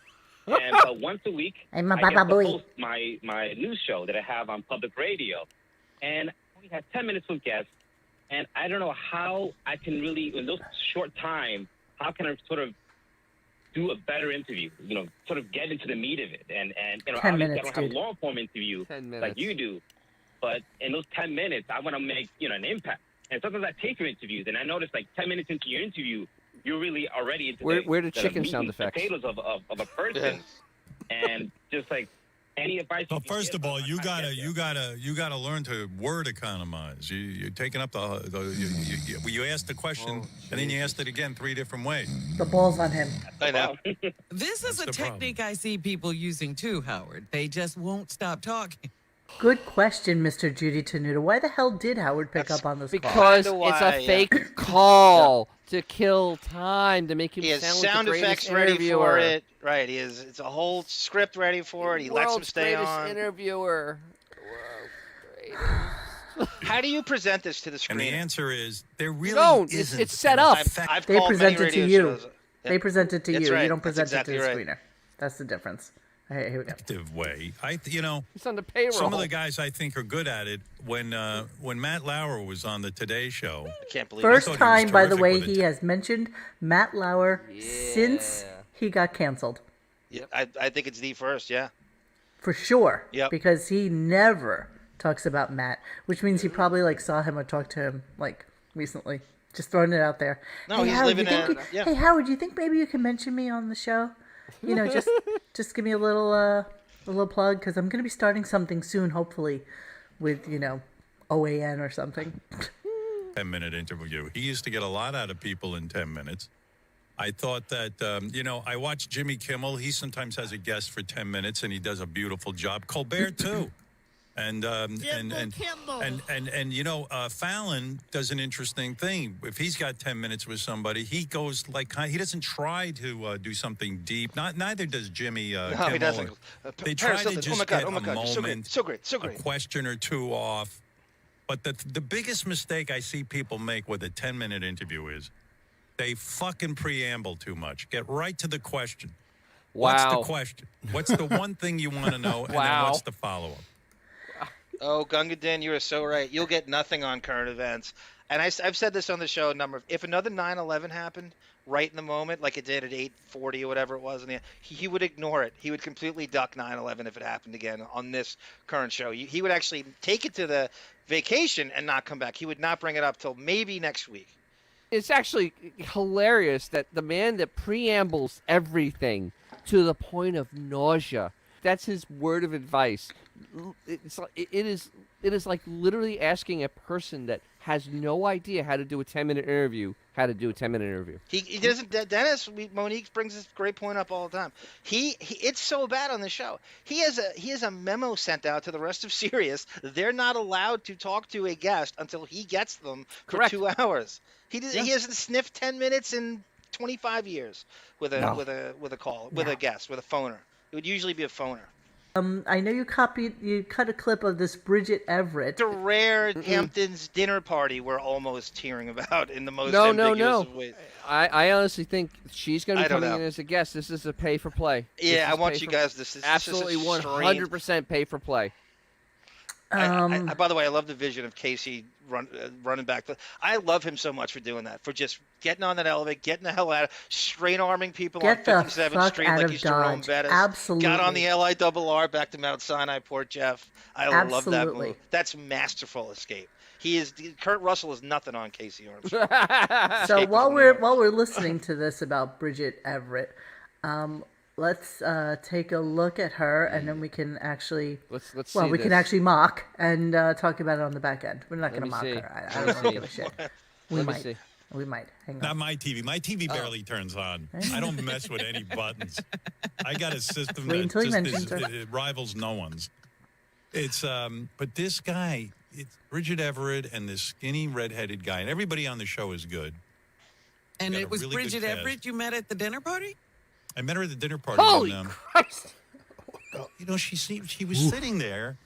And once a week, I'm a I get Baba to Booey. host my news show that I have on public radio. And we have 10 minutes with guests. And I don't know how I can really, in those short time, how can I sort of do a better interview, sort of get into the meat of it. And 10 obviously minutes, I don't have dude. a long-form interview 10 like minutes. you do. But in those 10 minutes, I want to make, an impact. And sometimes I take your interviews, and I notice, 10 minutes into your interview, you're really already into Where the the chicken meat sound and effects? potatoes of a person. And just any advice. Well, you can first give of all, on you how to gotta get there. learn to word economize. You're taking up you asked the question and then you asked it again 3 different ways. The ball's on him. I know. This is That's a the problem. technique I see people using too, Howard. They just won't stop talking. Good question, Mr. Judy Tenuta. Why the hell did Howard pick up on this call? Because Kinda it's why, a yeah. fake call to kill time, to make him He has sound sound like the effects greatest ready interviewer. for it. Right. He is. It's a whole script ready for it. He lets him World's stay greatest on. interviewer. How do you present this to the And screen? the answer is there really don't. It's- isn't. it's set an up. effect- I've They called present many it to radio you. shows. They present it to That's you. right. You don't That's present exactly it to the right. screener. That's the difference. Here we go. effective way. He's on the payroll. Some of the guys I think are good at it. When Matt Lauer was on the Today Show, I can't believe First thought he was time, by the terrific way, with it. he has mentioned Matt Lauer since he got canceled. it. I think it's the first. Yeah. For sure. Yep. Because he never talks about Matt, which means he probably saw him or talked to him recently. Just throwing it out there. No, hey, he's Howard, living you think in- yeah. Hey Howard, you think maybe you can mention me on the show? Just give me a little plug because I'm gonna be starting something soon, hopefully, with OAN or something. 10-minute interview. He used to get a lot out of people in 10 minutes. I thought that, I watch Jimmy Kimmel. He sometimes has a guest for 10 minutes, and he does a beautiful job. Colbert, too. And Fallon does an interesting thing. If he's got 10 minutes with somebody, he goes he doesn't try to do something deep. Neither does Jimmy. No, Kimmel. he doesn't. They Paris try to Hilton. just Oh get my a God! moment, So great. So great. a question or two off. But the biggest mistake I see people make with a 10-minute interview is they fucking preamble too much. Get right to the question. What's the Wow. question? What's the one thing you want to know? And then Wow. what's the follow-up? Oh, Gungadin, you are so right. You'll get nothing on current events. And I've said this on the show a number of. If another 9/11 happened right in the moment, like it did at 8:40 or whatever it was, he would ignore it. He would completely duck 9/11 if it happened again on this current show. He would actually take it to the vacation and not come back. He would not bring it up till maybe next week. It's actually hilarious that the man that preambles everything to the point of nausea, that's his word of advice. It is like literally asking a person that has no idea how to do a 10-minute interview. He doesn't. Dennis Monique brings this great point up all the time. It's so bad on the show. He has a memo sent out to the rest of Sirius. They're not allowed to talk to a guest until he gets them for Correct. 2 hours. He hasn't sniffed 10 minutes in 25 years with a call with a guest with a phoner. It would usually be a phoner. I know you cut a clip of this Bridget Everett. The rare Hamptons dinner party we're almost hearing about in the most ambiguous of ways. I honestly think she's going to be coming know. in as a guest. This is a pay for play. Yeah, I want you guys. This is absolutely 100% pay for play. By the way, I love the vision of Casey running back. I love him so much for doing that, for just getting on that elevator, getting the hell out, straight arming people on 57th Street like he's Jerome Bettis. Absolutely. Got on the LIRR back to Mount Sinai, Port Jeff. I love that move. That's masterful escape. Kurt Russell is nothing on Casey Armstrong. So while we're listening to this about Bridget Everett, let's take a look at her, and then we can actually can actually mock and talk about it on the back end. We're not going to mock her. I don't give a shit. We might. Hang on. Not my TV. My TV barely turns on. I don't mess with any buttons. I got a system that rivals no one's. It's but this guy, it's Bridget Everett and this skinny redheaded guy, and everybody on the show is good. And it was really Bridget Everett you met at the dinner party? I met her at the dinner party. Holy Christ! You know, she was sitting there.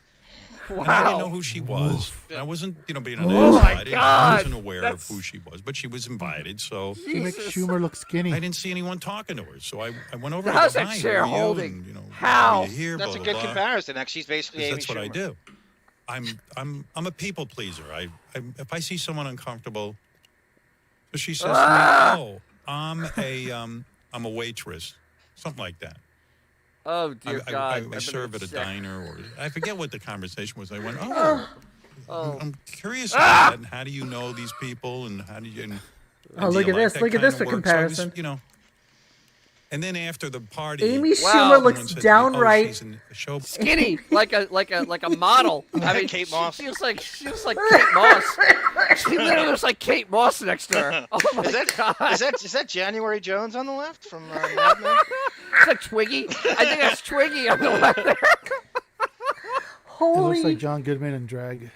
Wow. And I didn't know who she was. I wasn't, being an Oh my I God! wasn't aware of who she was, but she was invited. So She makes Schumer look skinny. I didn't see anyone talking to her, so I went over. How's to that chair holding? How? That's a good comparison. Actually, she's basically Amy That's what Schumer. I do. I'm a people pleaser. If I see someone uncomfortable, so she says, to me, I'm a waitress, something like that. Oh dear God! I serve at a diner, or I forget what the conversation was. I went, I'm curious about that. And how do you know these people? And how do you? Look at this! Look at this for comparison. And then after the party, Amy Schumer looks downright skinny, like a model. I mean, Kate Moss. She looks like Kate Moss. She literally looks like Kate Moss next to her. Oh my God! Is that January Jones on the left from Mad Men? It's like Twiggy. I think that's Twiggy on the left there. It looks like John Goodman in drag.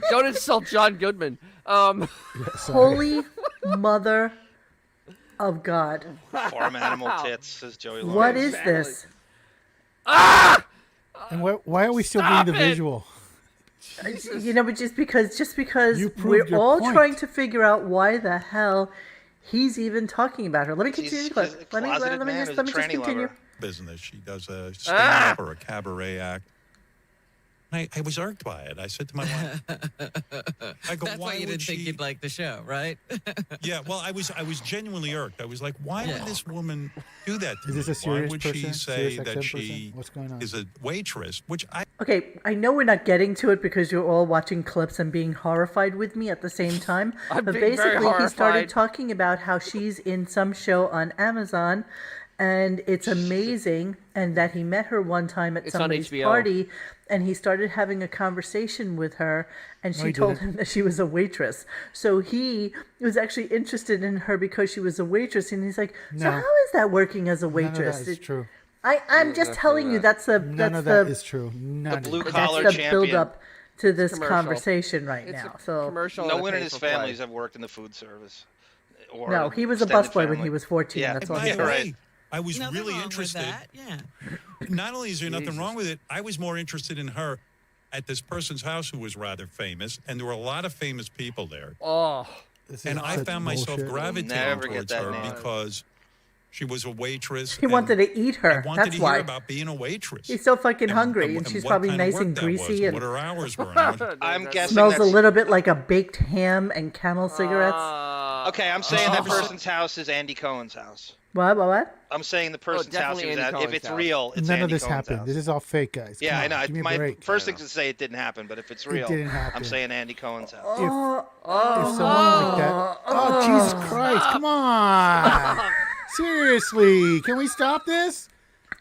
Don't insult John Goodman. Holy mother of God! Farm animal tits, says Joey. What is this? And why are we still getting the visual? But just because You proved we're your all point. trying to figure out why the hell he's even talking about her. Let me continue the clip. Let me just continue. business. She does a stand-up or a cabaret act. I was irked by it. I said to my wife, I go, That's why you didn't think you'd like the show, right? Yeah, well, I was genuinely irked. I was like, why would this woman do that to me? Is this a serious Why would person? she say Serious that XM she person? What's going on? is a waitress? Okay, I know we're not getting to it because you're all watching clips and being horrified with me at the same time. I'm but being very basically, he started horrified. talking about how she's in some show on Amazon, and it's amazing, and that he met her one time at It's on somebody's HBO. party, and he started having a conversation with her, and she told him that she was a waitress. So he was actually interested in her because she was a waitress, and he's like, "So how is that working as a waitress?" None of that is true. I'm just telling you, that's the None of that is true. None blue of it. collar that's the champion. build up to this commercial. conversation right It's now. a So commercial. No and a one in his pay-for-play. families have worked in the food service. Or no, he was a extended busboy when family. he was 14. Yeah. That's And all. by he the was. way, I was Nothing really wrong interested. with that. Yeah. Not only is there nothing wrong with it, I was more interested in her at this person's house who was rather famous, and there were a lot of famous people there. Oh, This is And I such found myself bullshit. gravitating Never get towards that her name. because she was a waitress. He wanted to eat her. I wanted That's to why. hear about being a waitress. He's so fucking hungry, and and she's what probably kind of nice work and that was, greasy, and what her hours were. And I'm guessing smells a that's- little bit like a baked ham and Camel cigarettes. Okay, I'm saying that person's house is Andy Cohen's house. What? I'm saying the person's house definitely is Andy at. If Cohen's it's house. real, it's None Andy of this Cohen's happened. house. This is all fake, guys. Yeah, Come I on, know. give me a My break. first thing to say it didn't happen, but if it's real, didn't happen. I'm saying Andy Cohen's house. If someone like that. Oh, Jesus Christ. Come on. Seriously. Can we stop this?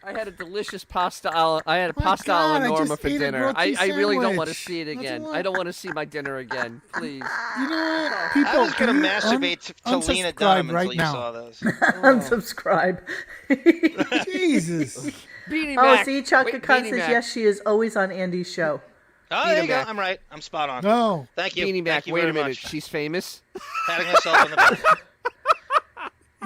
I had a delicious pasta. I had a My pasta God, alla I Norma just for ate a dinner. grilled cheese I really don't want to sandwich. see it That's again. what- I don't want to see my dinner again. Please. You know what? People, I was gonna can you masturbate to Lena Dunham unsubscribe right until you now. saw this. Unsubscribe. Jesus. Beanie Oh, Mac. see, Chaka Wait, Khan Beanie says Mac. yes, she is always on Andy's show. Oh, there Beanie you go. Mac. I'm right. I'm spot on. No. Thank you. Beanie Mac. Thank you Wait very a minute. much. She's famous. Patting myself on the back.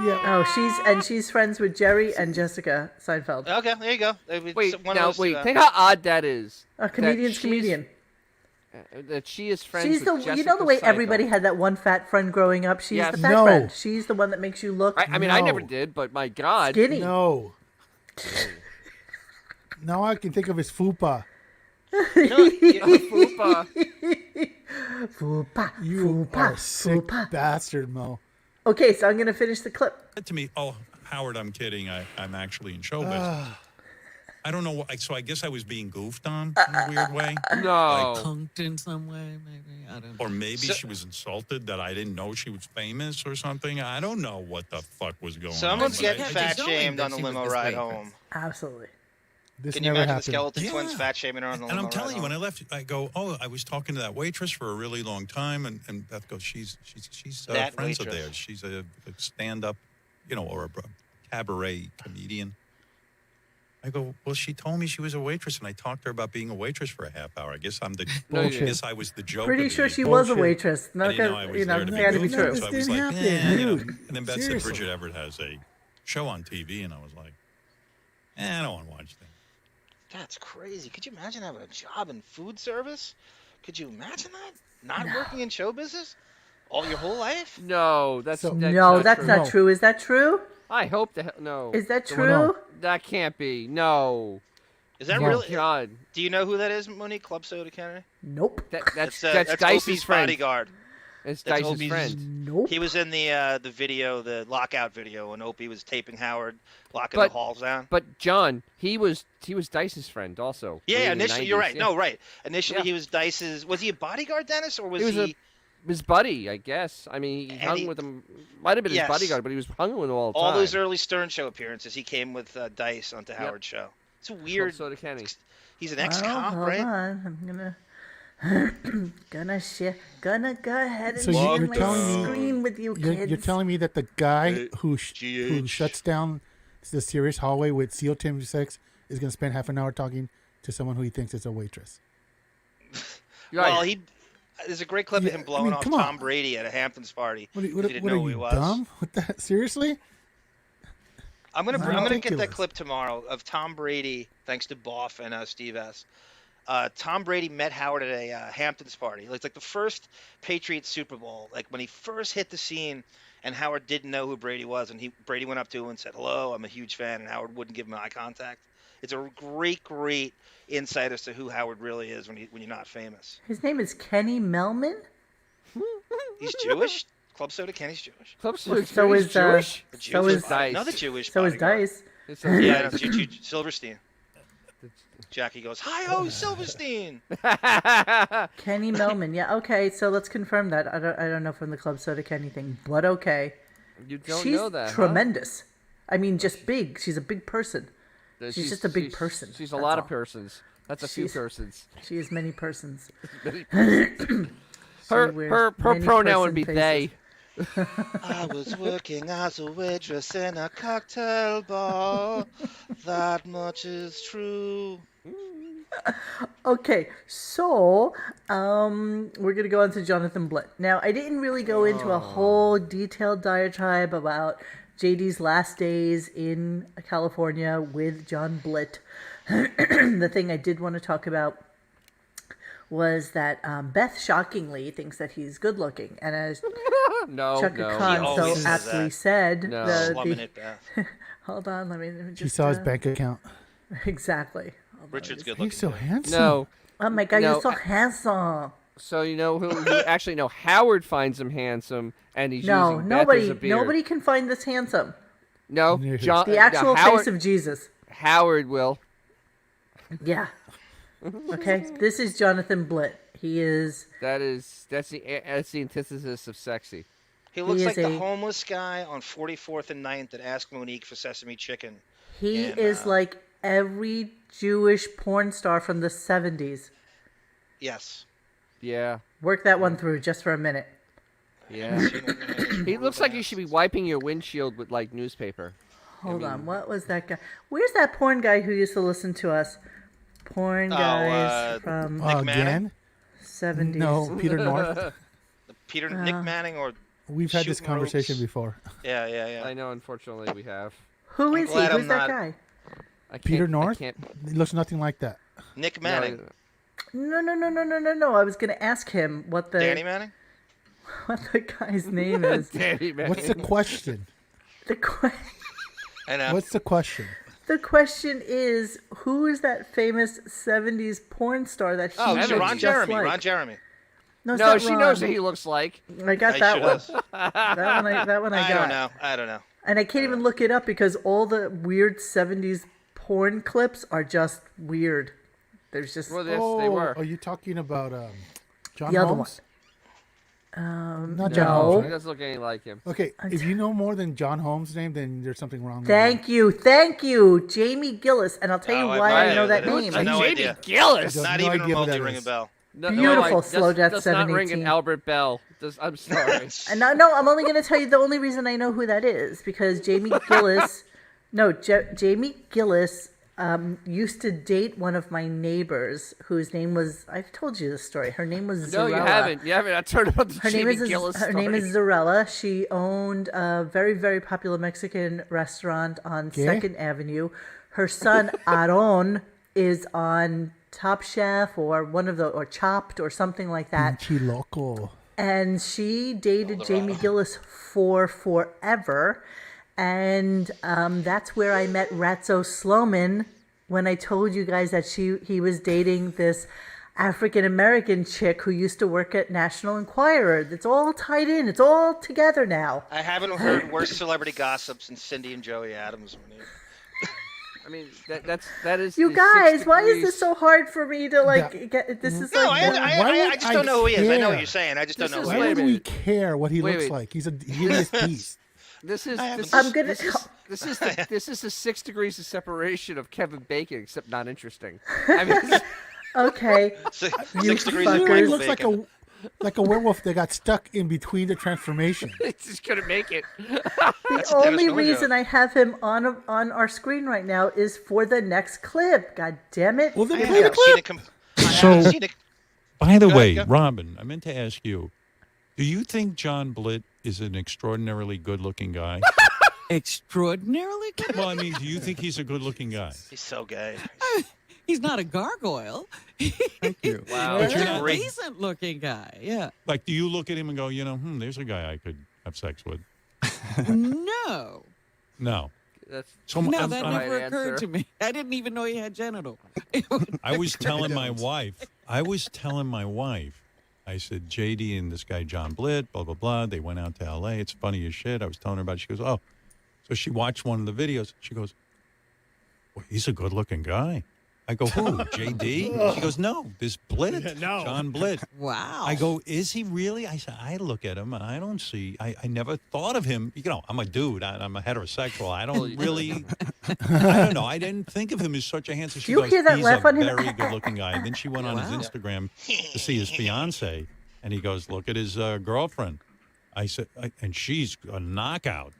Yeah. Oh, she's friends with Jerry and Jessica Seinfeld. Okay, there you go. Wait, One of now those two, wait. Think how odd that is. A comedian's she's- comedian. That she is friends She's with the Jessica you know the way Seinfeld. everybody had that one fat friend growing up. She's Yes. the fat No. friend. She's the one that makes you look I mean, I never No. did, but my God. skinny. No. Now I can think of his fupa. Fupa. Fupa, You fupa, are a sick fupa. bastard, Mo. Okay, so I'm gonna finish the clip. Said to me, "Oh, Howard, I'm kidding. I'm actually in show business." I don't know. So I guess I was being goofed on in a weird way, No. Punked in some way, maybe. I don't know. or maybe she was insulted that I didn't know she was famous or something. I don't know what the fuck was going on. Someone's but getting I- fat knowing shamed that on the she was limo this ride waitress. home. Absolutely. This Can you never imagine the happened. skeleton twins Yeah. fat shaming her on the limo And I'm ride telling you, home? when I left, I go, "Oh, I was talking to that waitress for a really long time," and Beth goes, "She's That friends of waitress. theirs. She's a stand-up, or a cabaret comedian." I go, "Well, she told me she was a waitress, and I talked to her about being a waitress for a half hour. I guess I'm the. No, you I didn't. guess I was the joke. Pretty of the sure she evening. was a Bullshit. waitress. I Not didn't know gonna, I was there to be had to be goofed, true. So I This was didn't like, happen, you know. dude. And then Beth said Seriously. Bridget Everett has a show on TV, and I was like, I don't want to watch that. That's crazy. Could you imagine having a job in food service? Could you imagine that? Not working in show business all your whole life? No, that's So- No, that's true. not No. true. Is that true? I hope the hell no. Is that No. true? That can't be. No. Is that No. really? God. Do you know who that is, Monique? Club Soda Kennedy? Nope. That's That's Dice's Opie's friend. bodyguard. It's That's Dice's Opie's- friend. Nope. He was in the video, the lockout video, when Opie was taping Howard, locking But- the halls down. But John, he was Dice's friend also. Yeah, in the initially, you're 90s, right. yeah. No, right. Initially, Yeah. he was Dice's. Was he a bodyguard, Dennis, or was He was his buddy, I guess. I mean, he And hung he- with him. Might have been Yes. his bodyguard, but he was hung with him all the all time. those early Stern Show appearances? He came with Dice onto Howard's show. It's a weird. Soda Kenny. He's an Oh, ex-cop, hold right? on. I'm gonna go ahead and So share you're my telling me- screen with you kids. You're telling me that the guy who shuts down the Sirius hallway with SEAL Team 6 is going to spend half an hour talking to someone who he thinks is a waitress? Right. Well, there's a great clip Yeah, of him I blowing mean, off come on. Tom Brady at a Hamptons party. What, if you didn't know are who he you was. dumb with that? Seriously? I'm gonna It's get that ridiculous. clip tomorrow of Tom Brady, thanks to Boff and Steve S. Tom Brady met Howard at a Hamptons party. Like the first Patriots Super Bowl, like when he first hit the scene, and Howard didn't know who Brady was, and Brady went up to him and said, "Hello, I'm a huge fan," and Howard wouldn't give him eye contact. It's a great insight as to who Howard really is when you're not famous. His name is Kenny Melman. He's Jewish. Club Soda Kenny's Jewish. Club So Soda is Kenny's Jewish. The So Jewish is body- Dice. Another Jewish. so is bodyguard. Dice. It's Yeah, it's Silverstein. Jackie goes, "Hi-ho, Silverstein." Kenny Melman. Yeah. Okay. So let's confirm that. I don't know from the Club Soda Kenny thing, but okay. You don't She's know that, huh? tremendous. I mean, just big. She's a big person. That She's just a big person, She's a that's lot of all. persons. That's a few She's- persons. She is many persons. Her wears many pronoun would person be faces. they. I was working as a waitress in a cocktail bar. That much is true. Okay, so we're gonna go on to Jonathan Blitt. Now, I didn't really go into a whole detailed diatribe about JD's last days in California with Jon Blitt. The thing I did want to talk about was that Beth shockingly thinks that he's good looking, and as No, Chaka no. Khan He so always says aptly that. said, No. Slumming it, Beth. hold on, let me just He saw his bank account. exactly. Hold on, Richard's good He's looking. so handsome. No. Oh my God, No, you're so I- handsome. So you know who actually no Howard finds him handsome and he's No, using Beth as a beard. nobody can find this handsome. No, Near his- John, The actual Howard, face of Jesus. Howard will. Yeah. Okay, this is Jonathan Blitt. He is. That's the antithesis of sexy. He looks is like the a- homeless guy on 44th and 9th that asked Monique for sesame chicken. He And, is like every Jewish porn star from the 70s. Yes. Yeah. Work that one through just for a minute. Yeah. He looks like he should be wiping your windshield with like newspaper. Hold on, what was that guy? Where's that porn guy who used to listen to us? Porn guys from Nick Manning? Again? 70s. No, Peter North. Nick Manning or We've had this Shooting conversation ropes. before. Yeah. I know, unfortunately, we have. Who is he? glad Who's I'm that not- guy? I can't, Peter I North? can't. He looks nothing like that. Nick Manning. No. I was going to ask him what the Danny Manning? what the guy's name is. Danny Manning. What's the question? I know. What's the question? The question is, who is that famous 70s porn star that he Oh, looks Ron just Jeremy. like? Ron Jeremy. No, it's No, not she Ron. knows what he looks like. I got I that should one. have. That one I got. I don't know. And I can't even look it up because all the weird 70s porn clips are just weird. There's just Well, yes, they were. Are you talking about John The other Holmes? Not no. John He Holmes, right? doesn't look anything like him. Okay, if you know more than John Holmes' name, then there's something wrong. Thank you, Jamie Gillis. And I'll tell you Oh, why I yeah, know that that is- name. I know Jamie idea. Gillis. Does Not no even idea who remotely that ring a is. bell. Beautiful slow death does not ring 718. an Albert Bell. I'm sorry. And no, I'm only going to tell you the only reason I know who that is because Jamie Gillis, Jamie Gillis used to date one of my neighbors whose name was, I've told you this story. Her name was No, Zarella. you haven't. You haven't. I told about the Her name Jamie is Gillis her story. name is Zarella. She owned a very, very popular Mexican restaurant on Second Avenue. Her son Aaron is on Top Chef or or Chopped or something like that. Pinche loco. And she dated Jamie Gillis for forever. And that's where I met Ratzo Sloman when I told you guys that he was dating this African-American chick who used to work at National Enquirer. It's all tied in. It's all together now. I haven't heard worse celebrity gossip since Cindy and Joey Adams were new. I mean, that is. You the guys, 6 why is degrees. this so hard for me to get? This is No, like I just don't know who he is. I know what care? you're saying. I just don't know This who is he Why is. Wait a would we minute. care what he Wait, looks wait. like? He's a hideous beast. This is. I'm gonna. This is the 6 degrees of separation of Kevin Bacon, except not interesting. I mean, Okay. Six You degrees fuckers. of He Kevin looks Bacon. like a werewolf that got stuck in between the transformations. it's just gonna make it. That's The a Dennis only Miller reason joke. I have him on our screen right now is for the next clip. God damn it! Well, then I play the haven't seen clip. it. I So- haven't seen it. By the Go way, ahead, go. Robin, I meant to ask you, do you think Jon Blitt is an extraordinarily good-looking guy? Extraordinarily good. Well, I mean, do you think he's a good-looking guy? He's so gay. He's not a gargoyle. Thank you. Wow. But He's you're a not, Great. decent looking guy. Yeah. like, do you look at him and go, there's a guy I could have sex with? No. No. That's So No, I'm- that I'm- never Right occurred answer. to me. I didn't even know he had genital. I was telling my wife, I said, JD and this guy, Jon Blitt, blah, blah, blah. They went out to L.A. It's funny as shit. I was telling her about it. She goes, oh. So she watched one of the videos. She goes, well, he's a good-looking guy. I go, who, JD? She goes, no, this Blitt, Jon Blitt. Wow. I go, is he really? I said, I look at him and I don't see, I never thought of him. I'm a dude. I'm a heterosexual. I don't really, I don't know. I didn't think of him as such a handsome. She You goes, hear that he's laugh a on him? very good looking guy. And then she went on his Wow. Instagram to see his fiance. And he goes, look at his girlfriend. I said, and she's a knockout.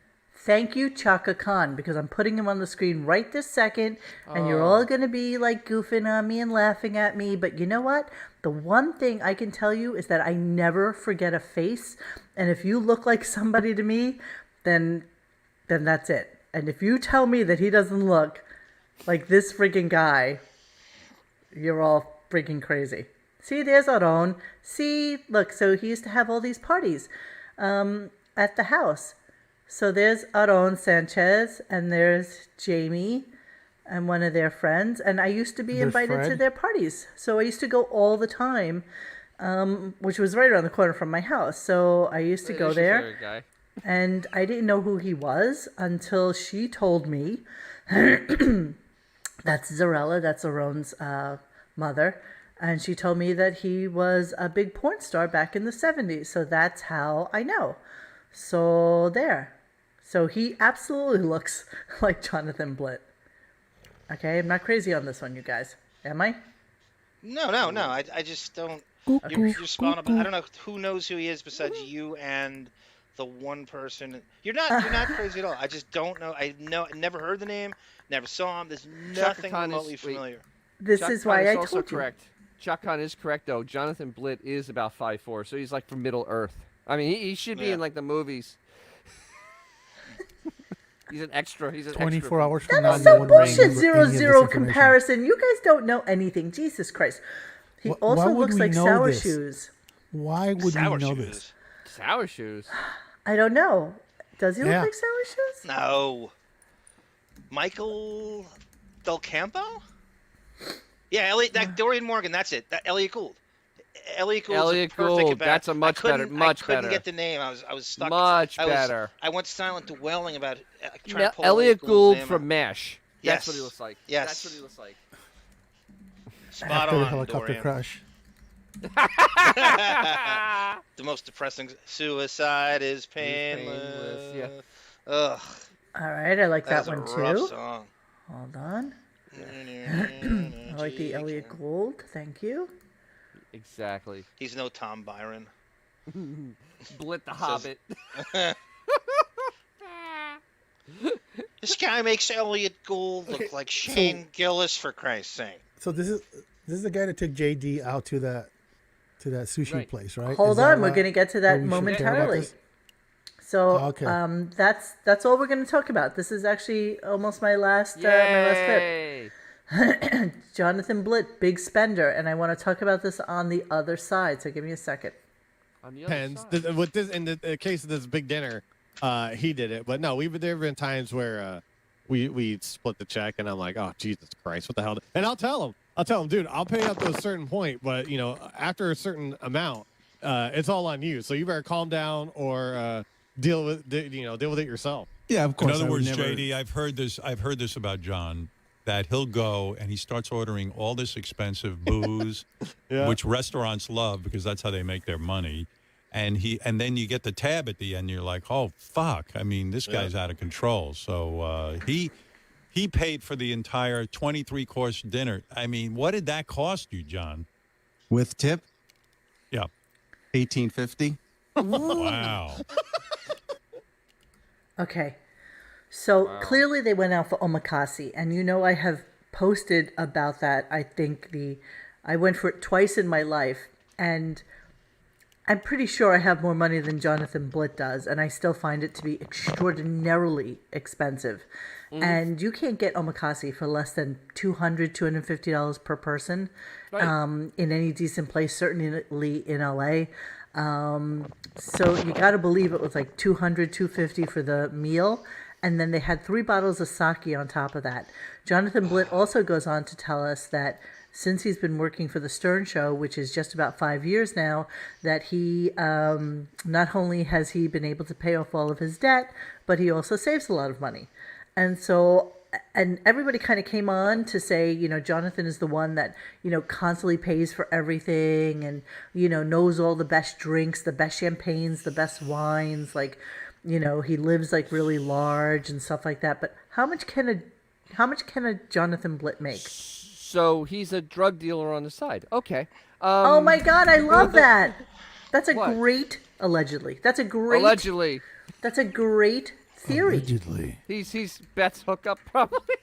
Thank you, Chaka Khan, because I'm putting him on the screen right this second, and you're all going to be like goofing on me and laughing at me. But you know what? The one thing I can tell you is that I never forget a face. And if you look like somebody to me, then that's it. And if you tell me that he doesn't look like this freaking guy, you're all freaking crazy. See, there's our own. See, look, so he used to have all these parties at the house. So there's Aaron Sanchez, and there's Jamie and one of their friends. And I used to be There's invited to Fred. their parties. So I used to go all the time, which was right around the corner from my house. So I used to go There's your there. favorite guy. And I didn't know who he was until she told me. That's Zarella, that's Aaron's mother. And she told me that he was a big porn star back in the 70s. So that's how I know. So there. So he absolutely looks like Jonathan Blitt. Okay, I'm not crazy on this one, you guys. Am I? No. I just don't. Gook, You're gook, spot on. gook, I don't know who knows who he is besides you and the one person. You're not crazy at all. I just don't know. I never heard the name, never saw him. There's Chaka nothing Khan remotely is wait, familiar. This Chaka is Khan why is I also told you. correct. Chaka Khan is correct though. Jonathan Blitt is about 5'4", so he's like from Middle Earth. I mean, he should be Yeah. in like the movies. He's an extra. He's an 24 extra. hours from That now, is no some one will bullshit. remember Zero any of this zero information. comparison. You guys don't know anything. Jesus Christ. He Why also would looks we like know Sour this? Shoes. Why would Sour we know shoes. this? Sour shoes. I don't know. Does he Yeah. look like Sour Shoes? No. Michael Del Campo? Yeah, Elliot. That Dorian Morgan. That's it. That Elliot Gould. Elliot Gould's Elliot a perfect Gould, comparison. that's a much better- much I couldn't better. get the name. I was stuck. Much better. I went silent dwelling about trying to pull Elliot Gould's Gould name from out. MASH. Yes. That's what he looks like. Yes. That's what he looks like. Spot After the on, helicopter Dorian. crash. The most depressing. Suicide is painless, painless. yeah. Ugh. All right, I like that That's a one rough too. song. Hold on. I like the Elliot Gould. Thank you. Exactly. He's no Tom Byron. Blit the Hobbit. This guy makes Elliot Gould look like Shane Gillis, for Christ's sake. So this is the guy that took JD out to that sushi Right. place, right? Hold Is that on, we're why- going to get to why that we should care about momentarily. this? So Okay. that's all we're going to talk about. This is actually almost my last tip. Yay! Jonathan Blitt, big spender, and I want to talk about this on the other side. So give me a second. On the other Depends. side. With this, in the case of this big dinner, he did it. But no, there have been times where we split the check, and I'm like, oh Jesus Christ, what the hell? And I'll tell him, dude, I'll pay up to a certain point, but after a certain amount, it's all on you. So you better calm down or deal with it yourself. Yeah, of course. In other I would words, never... JD, I've heard this about John, that he'll go and he starts ordering all this expensive booze, Yeah. which restaurants love because that's how they make their money. And then you get the tab at the end, and you're like, oh fuck! I mean, this guy's out of control. So he paid for the entire 23-course dinner. I mean, what did that cost you, John? With tip, Yeah. $18.50. Wow. Okay. So clearly they went out for omakase, and I have posted about that. I think I went for it twice in my life, and I'm pretty sure I have more money than Jonathan Blitt does, and I still find it to be extraordinarily expensive. And you can't get omakase for less than $250 per person in any decent place, certainly in LA. So you got to believe it was like $250 for the meal. And then they had 3 bottles of sake on top of that. Jonathan Blitt also goes on to tell us that since he's been working for the Stern Show, which is just about 5 years now, that he not only has he been able to pay off all of his debt, but he also saves a lot of money. And so, and everybody kind of came on to say, Jonathan is the one that, constantly pays for everything and, knows all the best drinks, the best champagnes, the best wines, like, he lives like really large and stuff like that. But how much can a Jonathan Blitt make? So he's a drug dealer on the side. Okay. Oh my God, I love that. That's a What? great allegedly. That's a Allegedly. great theory. Allegedly. He's Beth's hookup probably.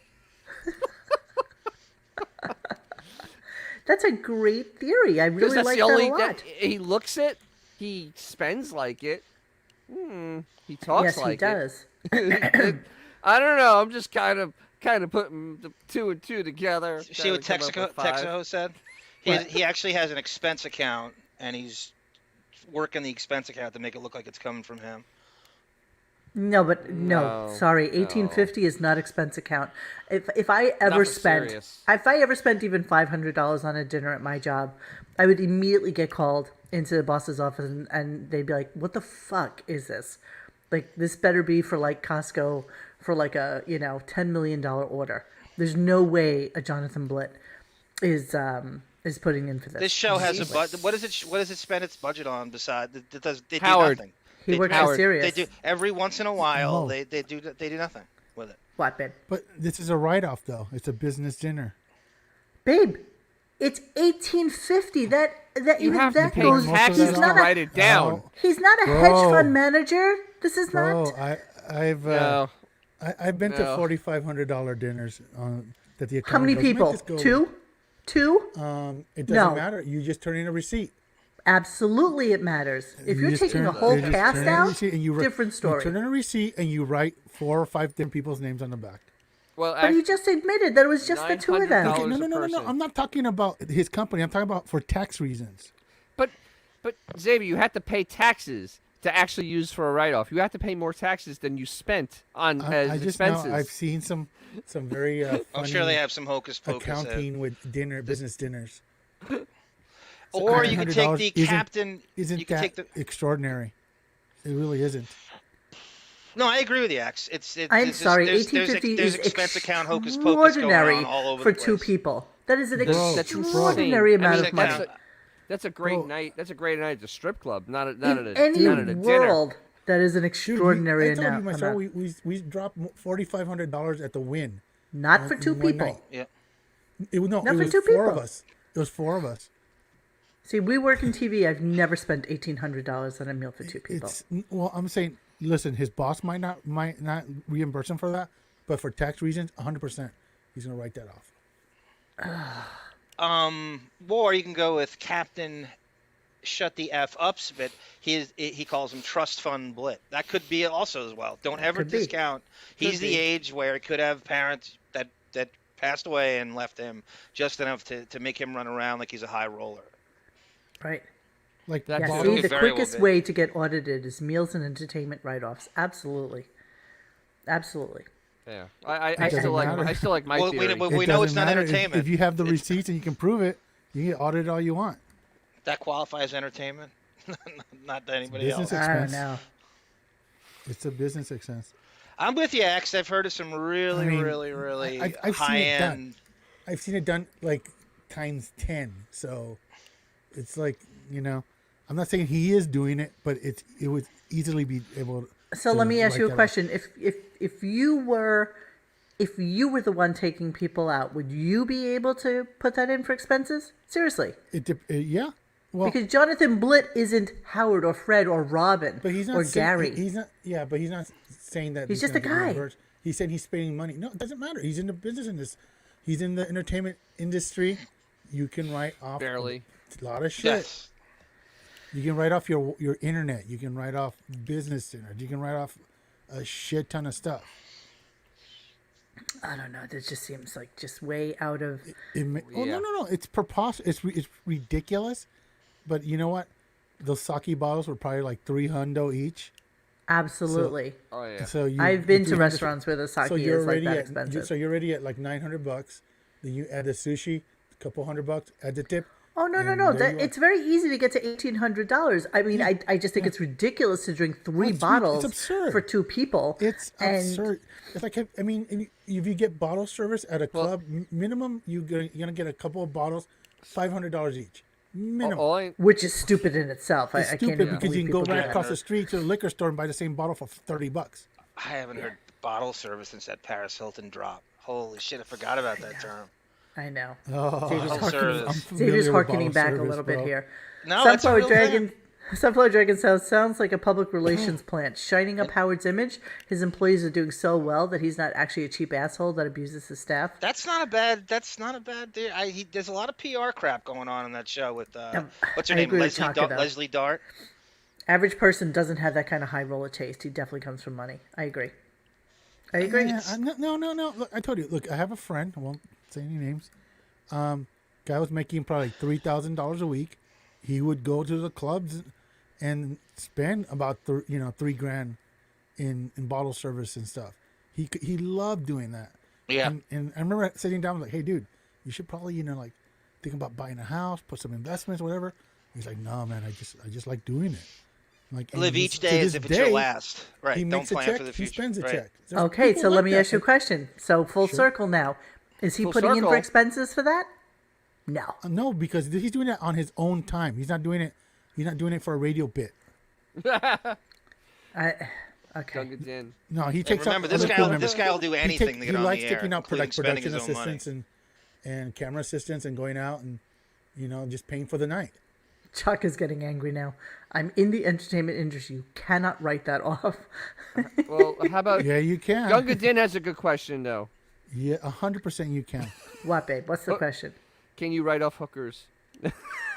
That's a great theory. I really That's like the that only a lot. he looks it. He spends like it. He talks Yes, like he does. it. I don't know. I'm just kind of putting the 2 and 2 together. See what trying to come up with 5. Texaco said? He actually has an expense account, and he's working the expense account to make it look like it's coming from him. No, No, sorry, 1850 is not expense account. If I ever for spent serious. even $500 on a dinner at my job, I would immediately get called into the boss's office and they'd be like, "What the fuck is this? Like, this better be for like Costco for like a $10 million order. There's no way a Jonathan Blitt is putting in for this." This show has a budget. What does it spend its budget on? Besides, they do Howard. nothing. He works Howard, for Sirius. They do every once in a while. Oh. They do nothing with it. What, babe? But this is a write-off, though. It's a business dinner. Babe, it's $18.50. That You even have that to pay goes. taxes He's to not write a it down. he's not a Bro. hedge fund manager. This is Bro, not. No. I've been to No. $4,500 dinners that the How many accountant goes, people? "Make this go." Two? It doesn't No. matter. You just turn in a receipt. Absolutely, it matters. If You you're just taking turn- a whole you just cast turn in a out, receipt and you write- different story. You turn in a receipt and you write 4 or 5 different people's names on the back. Well, But he just admitted that it was just the two of them. $900 Okay, no. a person. I'm not talking about his company. I'm talking about for tax reasons. But Xavier, you have to pay taxes to actually use for a write-off. You have to pay more taxes than you spent on as I just expenses. know I've seen some very funny I'm sure they have some hocus pocus. accounting with business dinners. Or you could take the $900 captain. Isn't you could that take the. extraordinary? It really isn't. No, I agree with you, X. I'm sorry, There's $18.50 there's is expense account hocus pocus going extraordinary on all over for the two place. people. That is an Bro, extraordinary insane. amount I of mean, money. That's a great Bro. night. That's a great night at the strip club. Not at In a any not at a dinner. world, that is an Dude, extraordinary I told you, my son, amount. we dropped $4,500 at the Win. Not for two in one people. night. Yeah. It was Not it for was two 4 of people. us. It was 4 of us. See, we work in TV. I've never spent $1,800 on a meal for two people. Well, I'm saying, listen, his boss might not reimburse him for that, but for tax reasons, 100%, he's gonna write that off. Or you can go with Captain Shut the F Ups, but he calls him Trust Fund Blitt. That could be also as well. Don't ever Could be. discount. He's the age where it could have parents that passed away and left him just enough to make him run around like he's a high roller. Right. Like That's Yeah, Bob- see, Could the very well quickest be. way to get audited is meals and entertainment write-offs. Absolutely. Absolutely. Yeah, I doesn't still like matter. I still like my Well, theory. we know it's doesn't not matter. entertainment. If you have the It's- receipts and you can prove it, you can audit all you want. That qualifies entertainment, not to anybody Business else. I don't expense. know. It's a business expense. I'm with you, X. I've heard of some really, I mean, really I've seen high it done. end. I've seen it done like times 10. So it's like, I'm not saying he is doing it, but it would easily be able to. So let me ask write you a that off. question. If you were the one taking people out, would you be able to put that in for expenses? Seriously. Yeah. Well, Because Jonathan Blitt isn't Howard or Fred or Robin but he's not or saying- Gary. He's not. Yeah, but he's not saying that. He's just a gonna get guy. reimbursed. He said he's spending money. No, it doesn't matter. He's in the business He's in the entertainment industry. You can write off Barely. a lot of shit. Yes. You can write off your internet. You can write off business center. You can write off a shit ton of stuff. I don't know. That just seems like just way out of. Oh Yeah. no! It's preposterous. It's ridiculous. But you know what? Those sake bottles were probably like $300 each. Absolutely. Oh yeah. So I've been to 300 restaurants where the sake is like that expensive. So you're already at like $900. Then you add the sushi, a couple $100. Add the tip. Oh no! and There there you are. it's very easy to get to $1,800. I mean, I just think it's ridiculous to drink three It's bottles absurd. for two people. It's and absurd. It's like, I mean, if you get bottle service at a club, minimum you're gonna get a couple of bottles, $500 each. Minimum. All I, which is stupid in itself. It's I can't stupid even because believe you can go people do right that. across the street to the liquor store and buy the same bottle for $30. I haven't heard bottle service since that Paris Hilton drop. Holy shit, I forgot about that term. I know. Oh, Xavier's bottle harkening, service. Xavier's harkening back a little bit here. No, that's a Sunflower real Dragon. thing. Sunflower Dragon sounds like a public relations plant, shining up Howard's image. His employees are doing so well that he's not actually a cheap asshole that abuses his staff. That's not a bad. There's a lot of PR crap going on in that show with what's her I name, agree with Taco, though. Leslie Dart. Average person doesn't have that kind of high roller taste. He definitely comes from money. I agree. I agree. Yeah, no. Look, I told you. Look, I have a friend. I won't say any names. Guy was making probably $3,000 a week. He would go to the clubs and spend about $3,000 in bottle service and stuff. He loved doing that. Yeah. And I remember sitting down like, hey, dude, you should probably like think about buying a house, put some investments, whatever. He's like, no, man, I just like doing it. Like, and Live this- each to day this as if it's your day, last. Right. He Don't makes a plan check. for the He future. spends a Right. check. There's Okay, people so let like me that. ask you a question. So full circle now. Is he Full putting in circle. for expenses for that? No. No, because he's doing that on his own time. He's not doing it. He's not doing it for a radio bit. Okay. Gunga Din. No, he And takes remember, out this other guy, crew members. this guy will do anything to he get on likes the air, taking out including spending production his own money. assistants and camera assistants and going out and just paying for the night. Chuck is getting angry now. I'm in the entertainment industry. You cannot write that off. Well, how about Yeah, you can. Gunga Din has a good question though. Yeah, 100% you can. What, babe? What's the question? Can you write off hookers?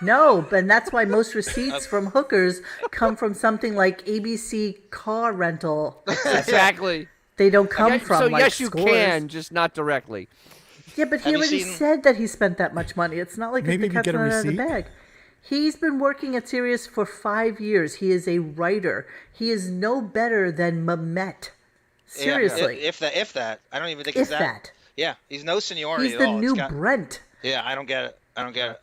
No, but that's why most receipts from hookers come from something like ABC car rental. Exactly. They don't come Yes, from so like yes, you scores. can, just not directly. Yeah, but he Have you already seen- said that he spent that much money. It's not like Maybe the if you cat's get a not out of the receipt. bag. He's been working at Sirius for 5 years. He is a writer. He is no better than Mamet. Seriously. Yeah, if that. I don't even think If he's that. that. Yeah, he's no seniority He's at the all. new It's got- Brent. Yeah, I don't get it. I don't get it.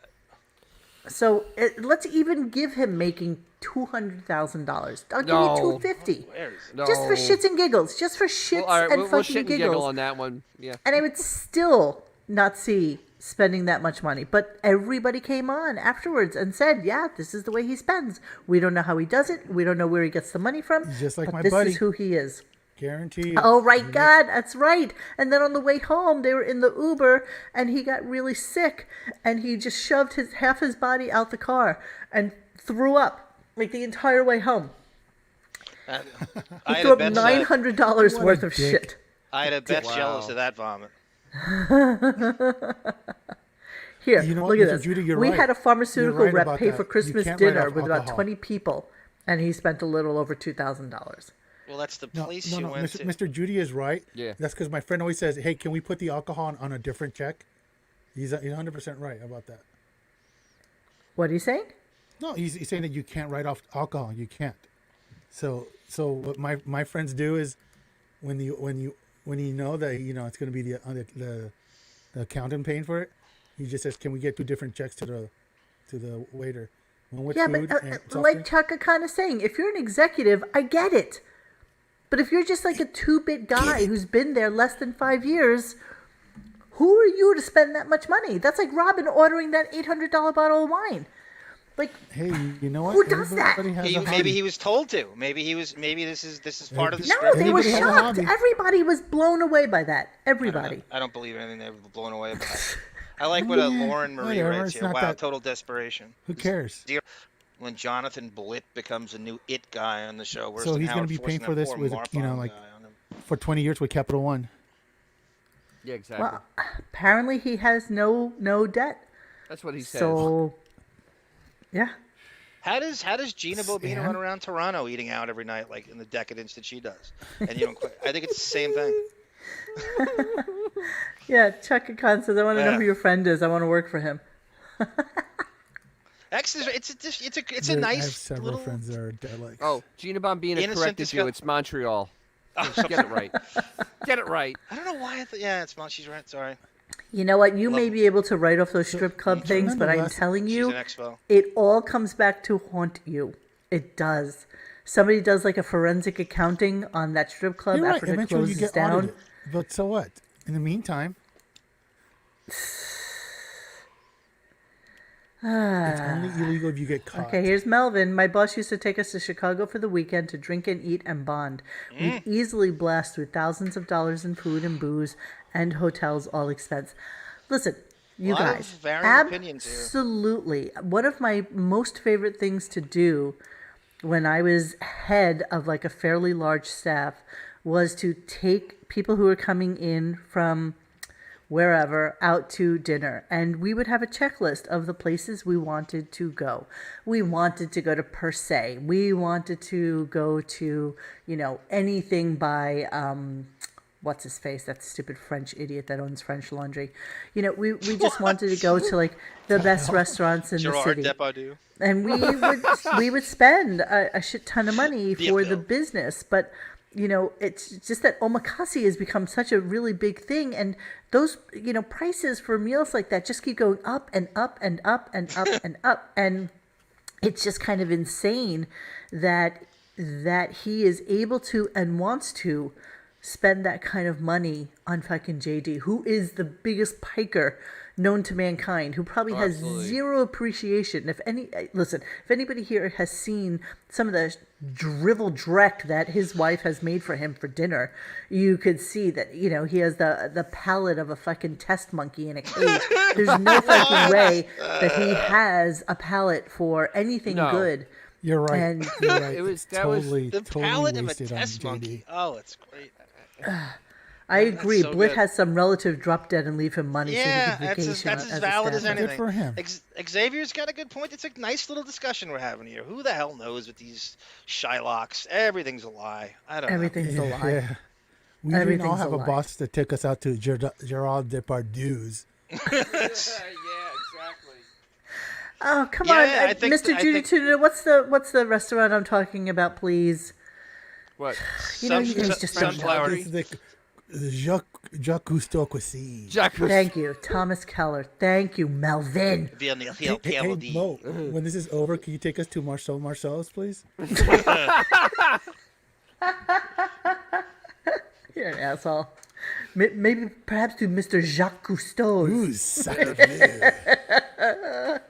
So let's even give him making $200,000. I'll give No. you $250. Where is it? No. Just for shits and giggles. Just for shits Well, all right, and we'll fucking shit and giggle giggles. on that one. Yeah. And I would still not see spending that much money. But everybody came on afterwards and said, yeah, this is the way he spends. We don't know how he does it. We don't know where he gets the money from. Just like but my this buddy. is who he is. Guarantee. Oh, right, God, that's right. And then on the way home, they were in the Uber, and he got really sick, and he just shoved half his body out the car and threw up like the entire way home. I He had threw a up bet $900 What a worth of dick. shit. I had a bet Wow. jealous of that vomit. Here, You know what, look at Mr. this. Judy, you're we right. had a pharmaceutical You're right rep about pay that. for You Christmas can't write dinner off with about alcohol. 20 people, and he spent a little over $2,000. Well, that's the No, place no, you no. went Mr. to. Mr. Judy is right. Yeah. That's because my friend always says, "Hey, can we put the alcohol on a different check?" He's 100% right about that. What are you saying? No, he's saying that you can't write off alcohol. You can't. So what my friends do is when you know that it's going to be the accountant paying for it, he just says, "Can we get 2 different checks to the waiter?" One with Yeah, food but and soft like drinks. Chaka kind of saying, if you're an executive, I get it. But if you're just like a 2-bit guy who's been there less than 5 years, who are you to spend that much money? That's like Robin ordering that $800 bottle of wine. Like, Hey, you know what? Who does that? Everybody has a Maybe hobby. he was told to. Maybe this is part of the no, script. they were Everybody has a shocked. hobby. Everybody was blown away by that. Everybody. I don't believe anything they were blown away by. I like what Lauren Marie whatever, writes it's here. not Wow, that- total desperation. Who cares? When Jonathan Blitt becomes a new it guy on the show, worse So than he's Howard going to be paying forcing for that this poor with Marfan like guy on him. for 20 years with Capital One. Yeah, exactly. Well, apparently he has no debt. That's what he says. So, yeah. How does Gina Bobina Sam? run around Toronto eating out every night like in the decadence that she does? And you don't quit. I think it's the same thing. Yeah, Chaka Khan says, I want to know Yeah. who your friend is. I want to work for him. X is it's a I have nice several little. friends that are dead like. Oh, Gina Bombina Innocent corrected you. disgu- It's Montreal. Oh, Get it right. Get it right. I don't know why. Yeah, it's she's right. Sorry. You know what? You may Love- be able to write off those strip club things, but I'm nonetheless, telling She's you, an expo. it all comes back to haunt you. It does. Somebody does like a forensic accounting on that strip club You're right. after it Eventually you closes get down. audited. But so what? In the meantime, it's only illegal if you get caught. Okay, here's Melvin. My boss used to take us to Chicago for the weekend to drink and eat and bond. We'd easily blast through thousands of dollars in food and booze and hotels, all expense. Listen, you Lot of guys, varying opinions here. absolutely. One of my most favorite things to do when I was head of like a fairly large staff was to take people who were coming in from wherever out to dinner, and we would have a checklist of the places we wanted to go. We wanted to go to Per Se. We wanted to go to, anything by what's his face, that stupid French idiot that owns French Laundry. We just wanted to go to like the best restaurants in the Gerard city. Depardieu. And we would spend a shit ton of money for the business, but it's just that omakase has become such a really big thing, and those prices for meals like that just keep going up and up and up and up and up, and it's just kind of insane that he is able to and wants to spend that kind of money on fucking JD, who is the biggest piker known to mankind, who probably has Absolutely. zero appreciation. If anybody here has seen some of the drivel dreck that his wife has made for him for dinner, you could see that, he has the palate of a fucking test monkey in a cage. There's no fucking way that he has a palate for anything No. good. You're right. And You're right. It was- It's that was totally, The totally palate of a wasted on test JD. monkey. Oh, it's great. I agree. so Blitt good. has some relative drop dead and leave him money Yeah, so he can vacation that's as as a valid as stand-up. anything. Good for him. Xavier's got a good point. It's a nice little discussion we're having here. Who the hell knows with these Shylocks? Everything's a lie. I don't Everything's a lie. Yeah. We didn't all Everything's have a a lie. boss that took us out to Gerard Depardieu's. Yeah, exactly. Oh, come Yeah, on, I think- Mr. I Judy think- Tuna. What's the restaurant I'm talking about, please? What? You guys just don't know. Sunflower. This is the Jacques Cousteau cuisine. Jack was Thank you, Thomas Keller. Thank you, Melvin. Hey, Mo, when this is over, can you take us to Marcel's, please? You're an asshole. Maybe perhaps to Mr. Jacques Cousteau's. Ooh, sacre.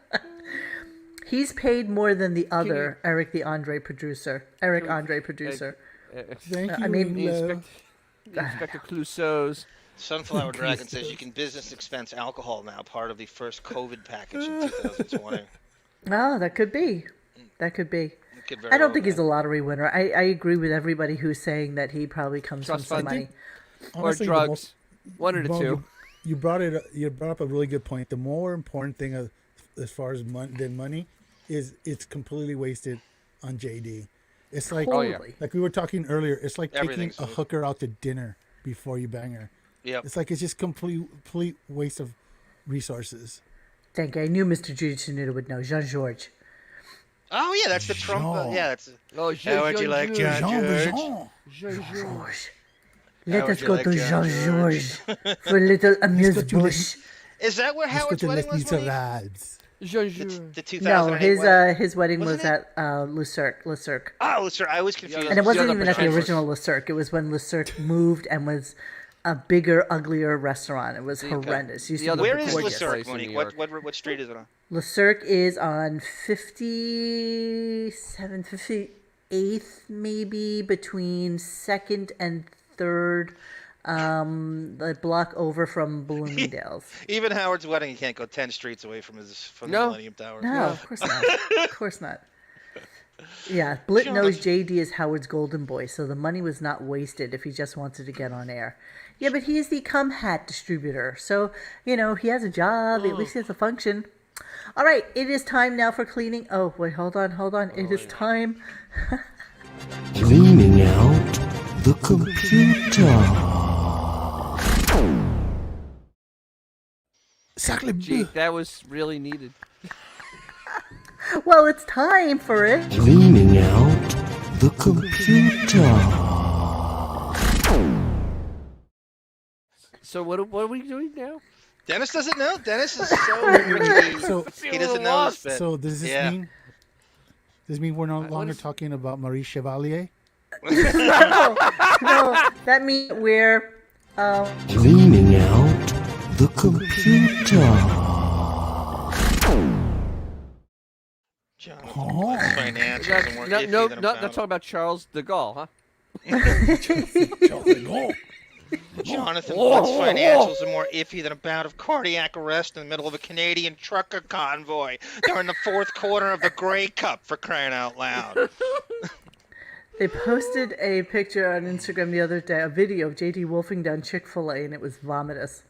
He's paid more than the other Eric Andre producer. Thank you. I mean, Inspector Clouseau's. Sunflower Dragon says you can business expense alcohol now, part of the first COVID package in 2020. Oh, that could be. That could be. It could very I don't well think be. he's a lottery winner. I agree with everybody who's saying that he probably comes Trust from some fund. money. Honestly, or the drugs. most- One of the Mo, two. You brought up a really good point. The more important thing as far as than money is it's completely wasted on JD. It's like Oh, yeah. like we were talking earlier. It's like taking Everything's a hooker out to dinner before you bang her. Yep. It's like it's just complete waste of resources. Thank you. I knew Mr. Judy Tenuta would know. Jean-Georges. Oh yeah, that's the Trump. Jean. Yeah, that's. Oh, How would you like John George? Georges. Let would us you go like to John Jean-Georges for a little amuse-bouche. Is that where Let's go Howard's to wedding Les was? Monique? Miserables. The 2008 No, wedding? his wedding Wasn't was it? at Le Cirque. Oh, sir, I was confused. And it wasn't You're even the at the pretentious. original Le Cirque. It was when Le Cirque moved and was a bigger, uglier restaurant. It was horrendous. It used The to other be Where is Le gorgeous. Cirque, place in Monique? New What street is it on? Le Cirque is on 57th, 58th, maybe, between 2nd and 3rd, the block over from Bloomingdale's. Even Howard's wedding, he can't go 10 streets away from the No. Millennium Tower. No, of course not. Of course not. Yeah, Blitt knows JD is Howard's golden boy, so the money was not wasted if he just wanted to get on air. Yeah, but he's the cum hat distributor, so, he has a job, at least he has a function. All right, it is time now for cleaning. Oh, wait, hold on. It is time. Cleaning out the computer. Sacre Gee, bleu. that was really needed. Well, it's time for it. Cleaning out the computer. So what are we doing now? Dennis doesn't know. Dennis is so rich. So He doesn't know this bit. So does this Yeah. mean? Does this mean we're no longer is- talking about Marie Chevalier? No, that means we're Cleaning out the computer. John, Oh. financials are more No, iffy no, than a not pound. talking about Charles de Gaulle, huh? Jonathan Blitt's financials are more iffy than a bout of cardiac arrest in the middle of a Canadian trucker convoy during the fourth quarter of the Grey Cup, for crying out loud. They posted a picture on Instagram the other day, a video of JD wolfing down Chick-fil-A, and it was vomitous.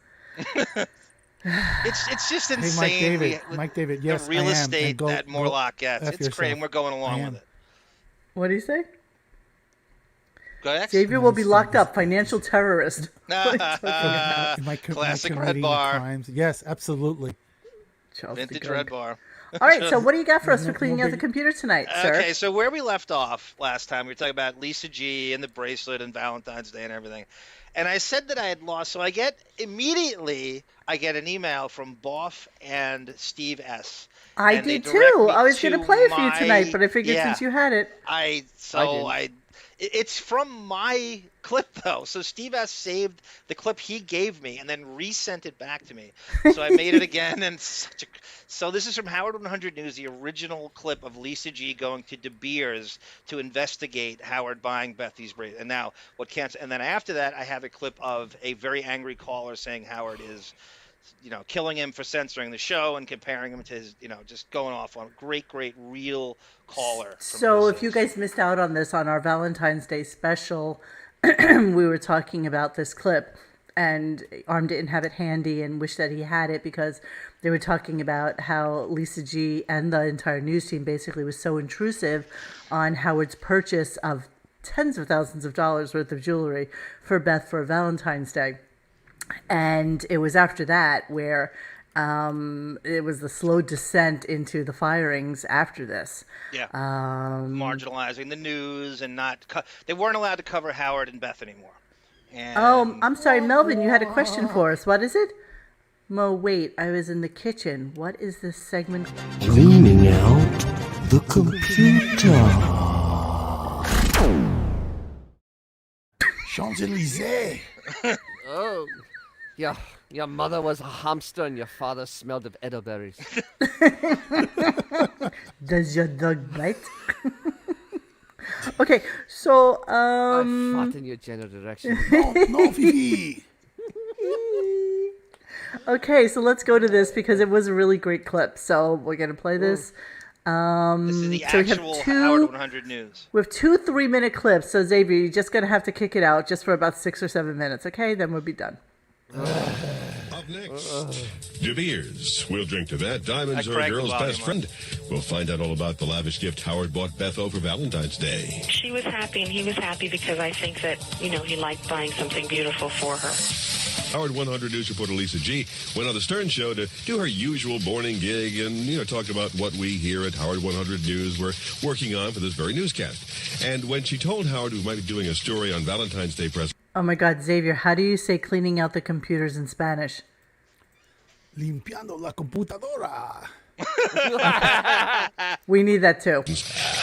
It's just Hey, insane. Mike David, yes, the real I am. estate And go- that Morlock gets. F It's great, yourself. and we're going I along am. with it. What do you say? Go ahead. Xavier will be locked up, financial terrorist. My Classic Red Canadian Bar. crimes. Yes, absolutely. Charles Vintage de Red Gaulle. Bar. All right, so what do you got for us for No cleaning out the big- computer tonight, sir? Okay, so where we left off last time, we were talking about Lisa G and the bracelet and Valentine's Day and everything. And I said that I had lost, so I get an email from Boff and Steve S. I and they did direct too. me I was going to play it for you my- tonight, but I figured yeah. since you had it. I It's from my clip though. So Steve S saved the clip he gave me and then resent it back to me. So I made it again, and so this is from Howard 100 News, the original clip of Lisa G going to De Beers to investigate Howard buying Bethy's bracelet. And now and then after that, I have a clip of a very angry caller saying Howard is, killing him for censoring the show and comparing him to his, just going off on great real caller. So if you guys missed out on this on our Valentine's Day special, we were talking about this clip, and Arm didn't have it handy and wished that he had it because they were talking about how Lisa G and the entire news team basically was so intrusive on Howard's purchase of tens of thousands of dollars worth of jewelry for Beth for Valentine's Day. And it was after that where it was the slow descent into the firings after this. Yeah. Marginalizing the news and they weren't allowed to cover Howard and Beth anymore. And I'm sorry, Melvin, you had a question for us. What is it? Mo, wait, I was in the kitchen. What is this segment? Cleaning out the computer. Champs-Élysées. Oh, your mother was a hamster and your father smelled of elderberries. Does your dog bite? Okay, so I fought in your general direction. No, Fifi. Okay, so let's go to this because it was a really great clip. So we're gonna play this. This is the So we have actual two- Howard 100 News. We have 2 3-minute clips. So Xavier, you're just gonna have to kick it out just for about 6 or 7 minutes. Okay, then we'll be done. Up next, De Beers. We'll drink to that. Diamonds I are a cranked the girl's volume best up. friend. We'll find out all about the lavish gift Howard bought Betho for Valentine's Day. She was happy, and he was happy because I think that, he liked buying something beautiful for her. Howard 100 News reporter Lisa G went on the Stern Show to do her usual morning gig and, talked about what we here at Howard 100 News were working on for this very newscast. And when she told Howard we might be doing a story on Valentine's Day press. Oh my God, Xavier, how do you say cleaning out the computers in Spanish? Limpiando la computadora. We need that too.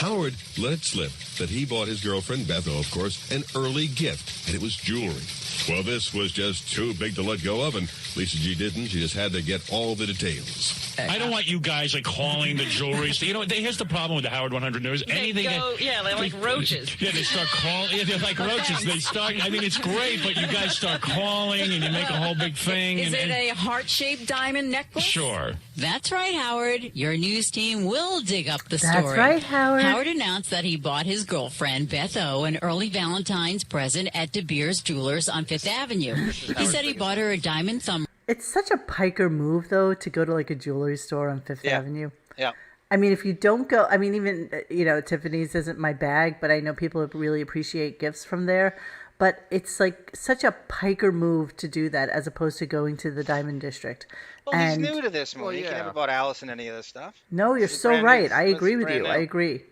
Howard let it slip that he bought his girlfriend, Betho, of course, an early gift, and it was jewelry. Well, this was just too big to let go of, and Lisa G didn't. She just had to get all the details. I don't want you guys calling the jewelry. So, here's the problem with the Howard 100 News. Anything they're like roaches. Yeah, they start calling. Yeah, they're like roaches. They start. I mean, it's great, but you guys start calling and you make a whole big thing. Is it a heart-shaped diamond necklace? Sure. That's right, Howard. Your news team will dig up the story. That's right, Howard. Howard announced that he bought his girlfriend, Beth O, an early Valentine's present at De Beers Jewelers on Fifth Avenue. He said he bought her a diamond thumb. It's such a piker move, though, to go to like a jewelry store on Fifth Avenue. Yeah. I mean, if you don't go, I mean, even, Tiffany's isn't my bag, but I know people really appreciate gifts from there. But it's like such a piker move to do that as opposed to going to the Diamond District. Well, he's new to this, Monique. He never bought Allison any of this stuff. No, you're so right. I agree with you. I agree.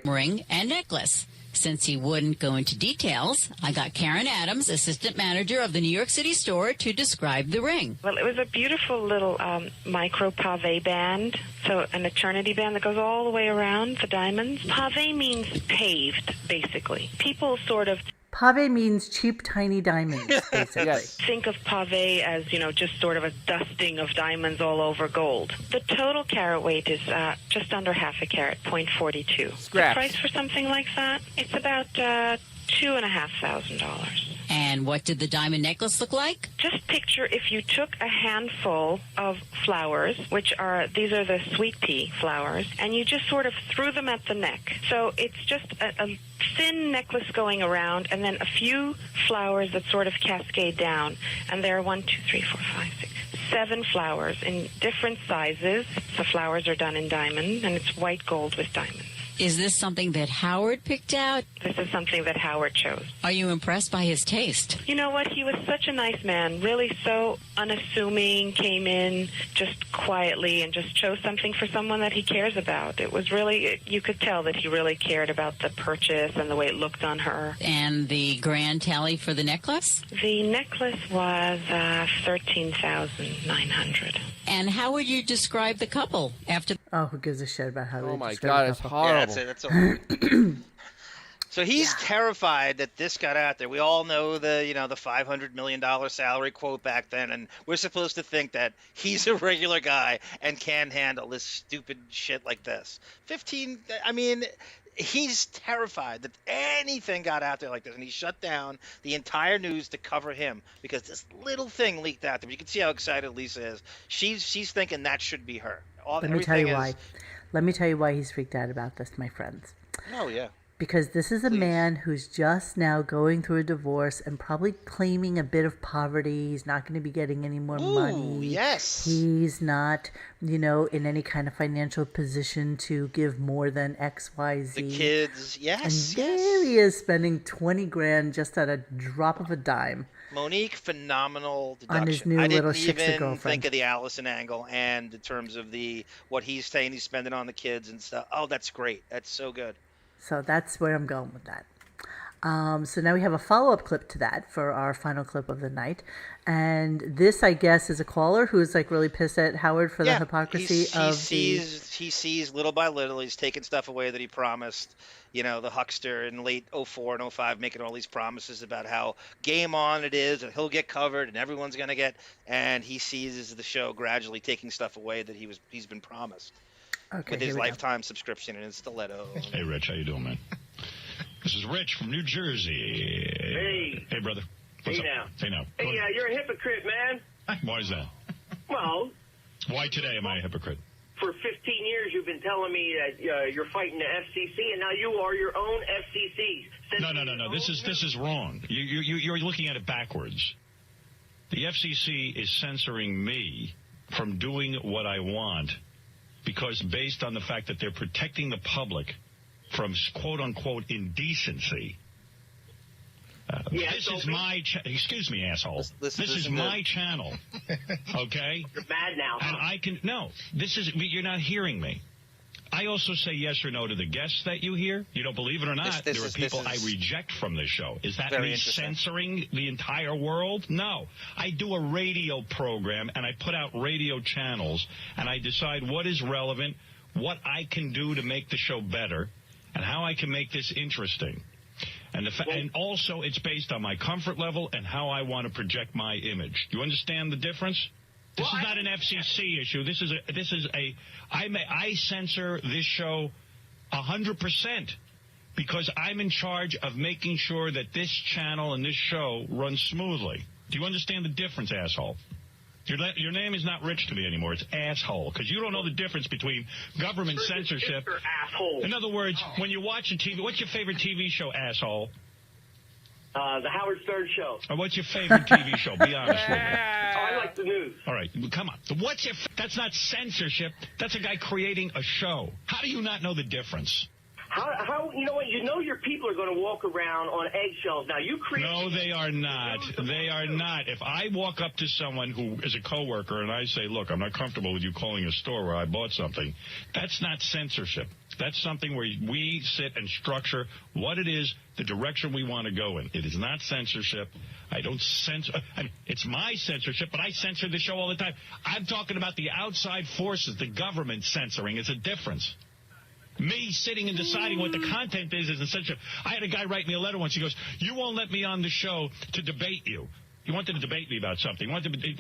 Ring and necklace. Since he wouldn't go into details, I got Karen Adams, assistant manager of the New York City store, to describe the ring. Well, it was a beautiful little micro pave band, so an eternity band that goes all the way around the diamonds. Pave means paved, basically. People sort of Pave means cheap, tiny diamonds, basically. Yes. think of pave as, just sort of a dusting of diamonds all over gold. The total carat weight is just under half a carat, 0.42. Scraps. The price for something like that, it's about $2,500. And what did the diamond necklace look like? Just picture if you took a handful of flowers, these are the sweet pea flowers, and you just sort of threw them at the neck. So it's just a thin necklace going around, and then a few flowers that sort of cascade down. And there are 7 flowers in different sizes. The flowers are done in diamond, and it's white gold with diamonds. Is this something that Howard picked out? This is something that Howard chose. Are you impressed by his taste? You know what? He was such a nice man, really so unassuming, came in just quietly and just chose something for someone that he cares about. It was really, you could tell that he really cared about the purchase and the way it looked on her. And the grand tally for the necklace? The necklace was $13,900. And how would you describe the couple after? Oh, who gives a shit about how they Oh my describe God, a it's couple? horrible. Yeah, that's a So he's terrified that this got out there. We all know the $500 million salary quote back then, and we're supposed to think that he's a regular guy and can handle this stupid shit like this. 15. I mean, he's terrified that anything got out there like this, and he shut down the entire news to cover him because this little thing leaked out there. You can see how excited Lisa is. She's thinking that should be her. Let me tell you why. Let me tell you why he's freaked out about this, my friends. Oh, yeah. Because this is a man who's just now going through a divorce and probably claiming a bit of poverty. He's not going to be getting any more money. Yes. He's not, in any kind of financial position to give more than X, Y, Z. The kids, yes. And there he is spending 20 grand just at a drop of a dime. Monique, phenomenal deduction. On his new I little didn't shiksa even girlfriend. think of the Allison angle and in terms of what he's saying he's spending on the kids and stuff. Oh, that's great. That's so good. So that's where I'm going with that. So now we have a follow-up clip to that for our final clip of the night. And this, I guess, is a caller who's like really pissed at Howard for the hypocrisy he sees little by little, he's taking stuff away that he promised. The huckster in late 04 and 05 making all these promises about how game on it is and he'll get covered and everyone's going to get, and he sees the show gradually taking stuff away that he's been promised. Okay, with his lifetime subscription and his stiletto. Hey, Rich, how you doing, man? This is Rich from New Jersey. Hey, brother. What's up? Hey, now. Hey, you're a hypocrite, man. Why is that? Well, why today am I a hypocrite? For 15 years, you've been telling me that you're fighting the FCC, and now you are your own FCC. No. This is wrong. You're looking at it backwards. The FCC is censoring me from doing what I want because based on the fact that they're protecting the public from quote-unquote indecency. This is my excuse me, asshole. This is my channel. Okay? You're mad now. And I can you're not hearing me. I also say yes or no to the guests that you hear. You don't believe it or not, there are people I reject from this show. Is that me censoring the entire world? No. I do a radio program, and I put out radio channels, and I decide what is relevant, what I can do to make the show better, and how I can make this interesting. And also, it's based on my comfort level and how I want to project my image. Do you understand the difference? This is not an FCC issue. I censor this show 100% because I'm in charge of making sure that this channel and this show runs smoothly. Do you understand the difference, asshole? Your name is not Rich to me anymore. It's asshole, because you don't know the difference between government censorship. Asshole. In other words, when you watch a TV, what's your favorite TV show, asshole? The Howard Stern Show. Or what's your favorite TV show? Be honest with me. I like the news. All right, come on. That's not censorship. That's a guy creating a show. How do you not know the difference? How you know what? You know your people are going to walk around on eggshells. Now, you create... No, they are not. They are not. If I walk up to someone who is a coworker and I say, look, I'm not comfortable with you calling a store where I bought something, that's not censorship. That's something where we sit and structure what it is, the direction we want to go in. It is not censorship. I don't censor. It's my censorship, but I censor the show all the time. I'm talking about the outside forces, the government censoring. It's a difference. Me sitting and deciding what the content is essential. I had a guy write me a letter once. He goes, you won't let me on the show to debate you. He wanted to debate me about something.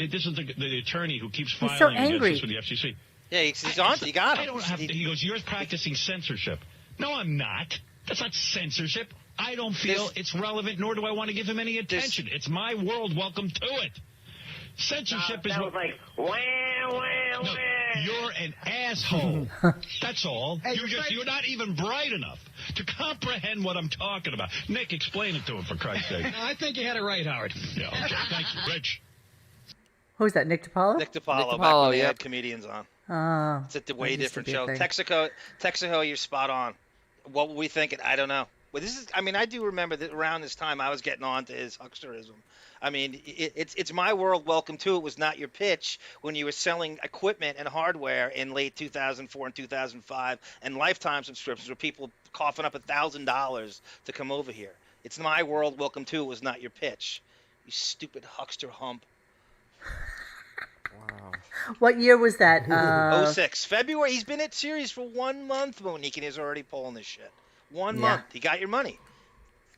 This is the attorney who keeps filing against us with the FCC. Yeah, he's on. You got him. I don't have to. He goes, you're practicing censorship. No, I'm not. That's not censorship. I don't feel it's relevant, nor do I want to give him any attention. It's my world. Welcome to it. Censorship is what... like, wah. No, you're an asshole. That's all. You're not even bright enough to comprehend what I'm talking about. Nick, explain it to him, for Christ's sake. I think you had it right, Howard. Yeah, okay. Thanks, Rich. Who was that, Nick DiPaolo? Nick DiPaolo, back when they had comedians on. It's a way different show. Texaco, you're spot on. What were we thinking? I don't know. Well, I do remember that around this time I was getting on to his hucksterism. I mean, it's my world. Welcome to it was not your pitch when you were selling equipment and hardware in late 2004 and 2005, and lifetime subscriptions where people coughing up $1,000 to come over here. It's my world. Welcome to it was not your pitch. You stupid huckster hump. Wow. What year was that? 06 February. He's been at Sirius for 1 month, Monique, and he's already pulling this shit. 1 month. He got your money.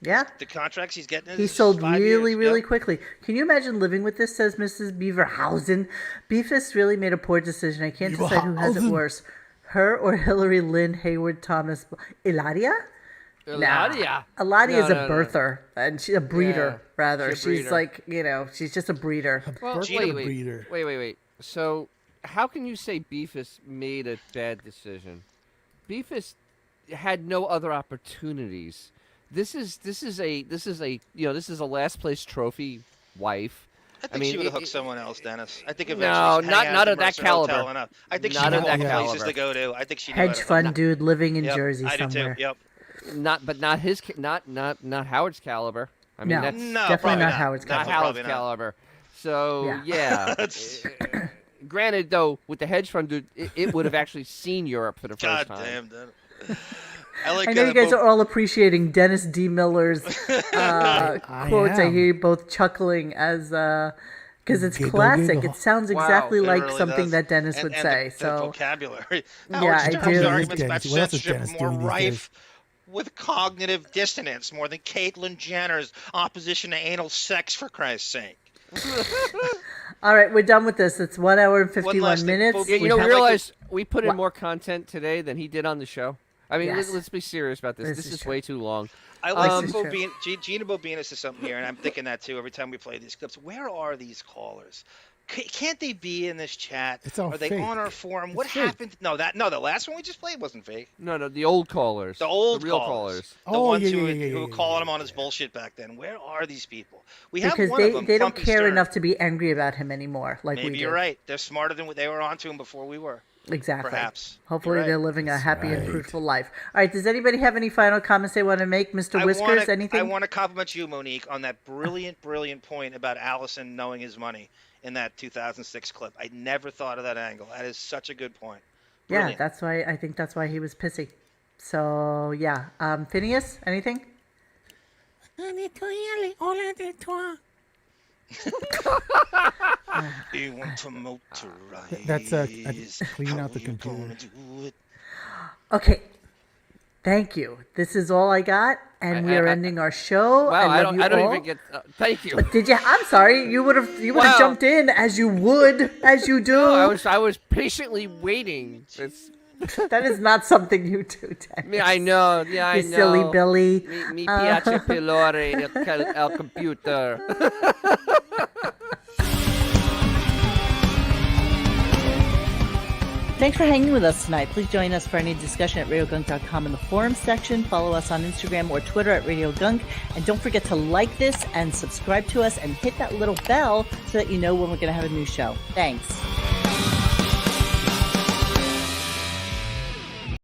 Yeah. The contracts he's getting. He is sold 5 really, years. really Yep. quickly. Can you imagine living with this, says Mrs. Beaverhausen. Beefus really made a poor decision. I can't decide who has it Beaverhausen. worse, her or Hillary Lynn Hayward Thomas. Eladia? Eladia? Eladia is No, a no, no. birther, and she's a breeder, Yeah, rather. she's a breeder. She's like, she's just a breeder. Well, Gina wait. breeder. Wait. So, how can you say Beefus made a bad decision? Beefus had no other opportunities. This is a last place trophy wife. I think she would have hooked someone else, Dennis. I think eventually. No, she'd hang out not at of the that Mercer Hotel caliber. enough. I think Not she knew of all that the places caliber. to go to. I think she knew Hedge how to- fund dude living in Yep, Jersey I somewhere. do too. Yep. Not his, not Howard's caliber. I mean, No, that's definitely probably not Howard's not caliber. Howard's Probably not. caliber. So Yeah. yeah. Granted, though, with the hedge fund dude, it would have actually seen Europe for the first God time. damn, Dennis. I I know you guys are all appreciating Dennis D. Miller's quotes. I am. hear you both chuckling as because it's Giggle, classic. giggle. It sounds Wow, exactly It like really something does. that Dennis would And say. the So vocabulary. Yeah, Howard I Stern's do. arguments Dennis. about What else is censorship Dennis more doing these rife with cognitive dissonance more than Caitlyn Jenner's opposition to anal sex, for Christ's sake. all right, we're done with this. It's 1 hour and 51 last thing, minutes. folks. Yeah, We you know, have, realize we put in What? more content today than he did on the show. I mean, Yes. let's be serious about this. This This is is true. way too long. I like This is true. Gina Bobina says something here, and I'm thinking that too every time we play these clips. Where are these callers? Can't they be in this chat? It's all Are they fake. on our forum? What It's fake. happened? No, the last one we just played wasn't fake. No, the old callers. The old real callers. The Oh, ones yeah, who, yeah, yeah, who were yeah, calling him on his bullshit back then. Where are these people? We have Because one of them, they don't Clumpy care Stern. enough to be angry about him anymore, like we Maybe do. you're right. They're smarter than they were onto him before we were. Exactly. Perhaps. Hopefully You're right. they're living a happy and right. fruitful life. All right, does anybody have any final comments they want to make? Mr. Whiskers, anything? I want to compliment you, Monique, on that brilliant point about Allison knowing his money in that 2006 clip. I never thought of that angle. That is such a good point. Yeah, Brilliant. that's why I think that's why he was pissy. So yeah, Phineas, anything? You want to motorize. That's clean out the How you computer. gonna do it? Okay, thank you. This is all I got, and we are ending our show. Wow, I I love don't, you I don't all. even get. Thank you. Did you? I'm sorry. You would have Wow. jumped in as you would, as you do. No, I was patiently waiting. That is not something you do, Dennis. I know. Yeah, I You know. silly Billy. Mi piace pelare el computer. Thanks for hanging with us tonight. Please join us for any discussion at RadioGunk.com in the forum section. Follow us on Instagram or Twitter at RadioGunk. And don't forget to like this and subscribe to us and hit that little bell so that you know when we're going to have a new show. Thanks.